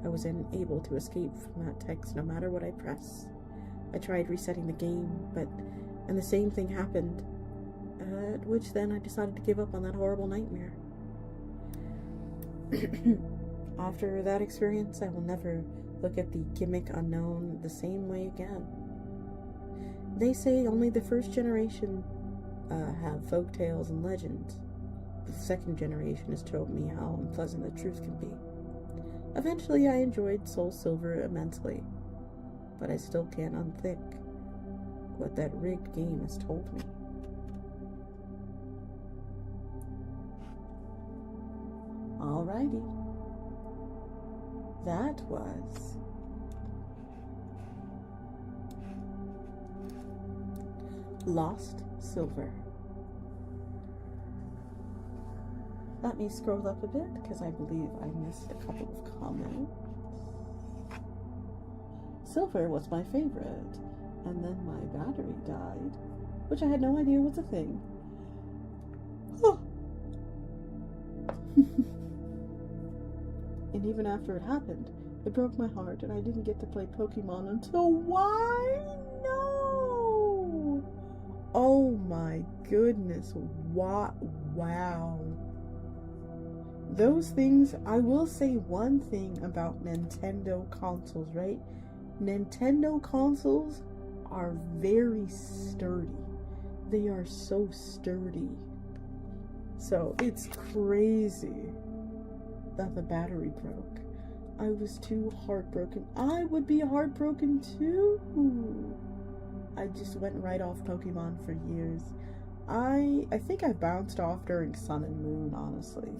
I was unable to escape from that text no matter what I pressed. I tried resetting the game, and the same thing happened, at which then I decided to give up on that horrible nightmare. After that experience, I will never look at the gimmick unknown the same way again. They say only the first generation have folk tales and legends, but the second generation has told me how unpleasant the truth can be. Eventually, I enjoyed Soul Silver immensely, but I still can't unthink what that rigged game has told me. Alrighty. That was Lost Silver. Let me scroll up a bit because I believe I missed a couple of comments. Silver was my favorite, and then my battery died, which I had no idea was a thing. Oh. And even after it happened, it broke my heart, and I didn't get to play Pokemon until why? No! Oh my goodness, wow. those things, I will say one thing about Nintendo consoles, right? Nintendo consoles are very sturdy. They are so sturdy. So it's crazy that the battery broke. I was too heartbroken. I would be heartbroken too. I just went right off Pokemon for years. I think I bounced off during Sun and Moon, honestly.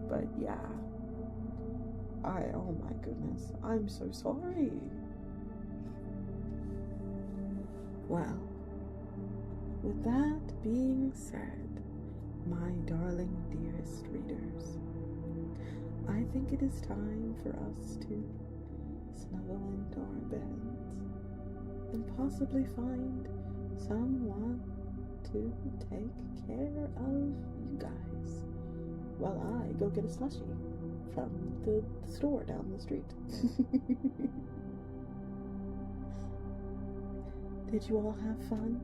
But yeah. Oh my goodness. I'm so sorry. Well, with that being said, my darling dearest readers, I think it is time for us to snuggle into our beds and possibly find someone to take care of you guys while I go get a slushie from the store down the street. Did you all have fun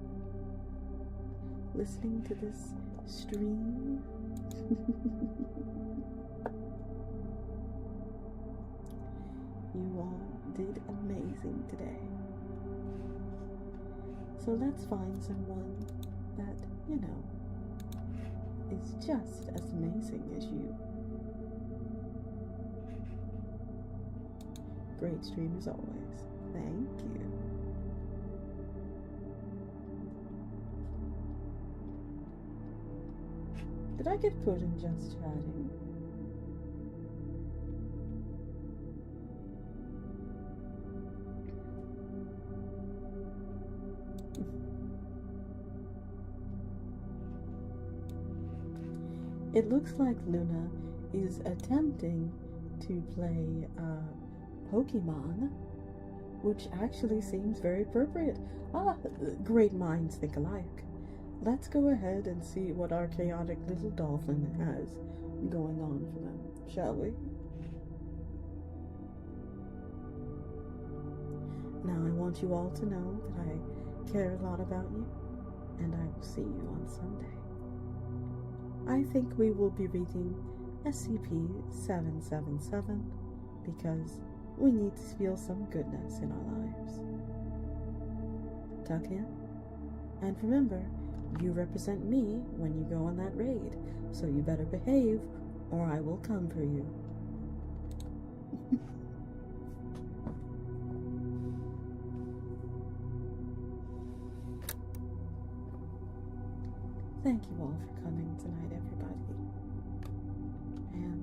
listening to this stream? You all did amazing today. So let's find someone that, you know, is just as amazing as you. Great stream as always. Thank you. Did I get put in just chatting? It looks like Luna is attempting to play Pokemon, which actually seems very appropriate. Great minds think alike. Let's go ahead and see what our chaotic little dolphin has going on for them, shall we? Now I want you all to know that I care a lot about you, and I will see you on Sunday. I think we will be reading SCP-777 because we need to feel some goodness in our lives. Tuck in, and remember, you represent me when you go on that raid, so you better behave or I will come for you. Thank you all for coming tonight, everybody. And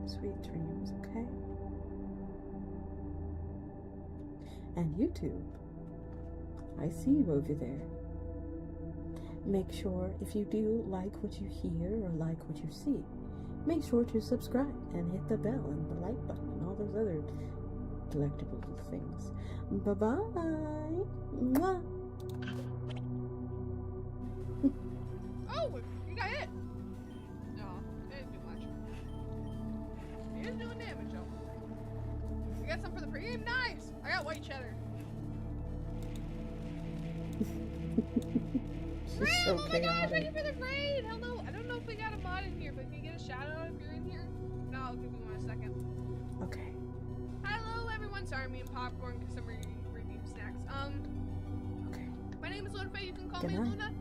sweet dreams, okay? And YouTube, I see you over there. Make sure if you do like what you hear or like what you see, make sure to subscribe and hit the bell and the like button and all those other delectable things. Bye-bye. Mwah. Oh, you got hit. No, it didn't do much. He is doing damage though. You got some for the pregame? Nice. I got white cheddar. She's so oh my gosh, chaotic. thank you for the raid! Hello, I don't know if we got a mod in here, but can you get a shout out if you're in here? No, I'll give you one a second. Okay. Hello everyone, sorry I'm eating popcorn because I'm reading snacks. Okay. My name is Luna. You can call Good me night. Luna.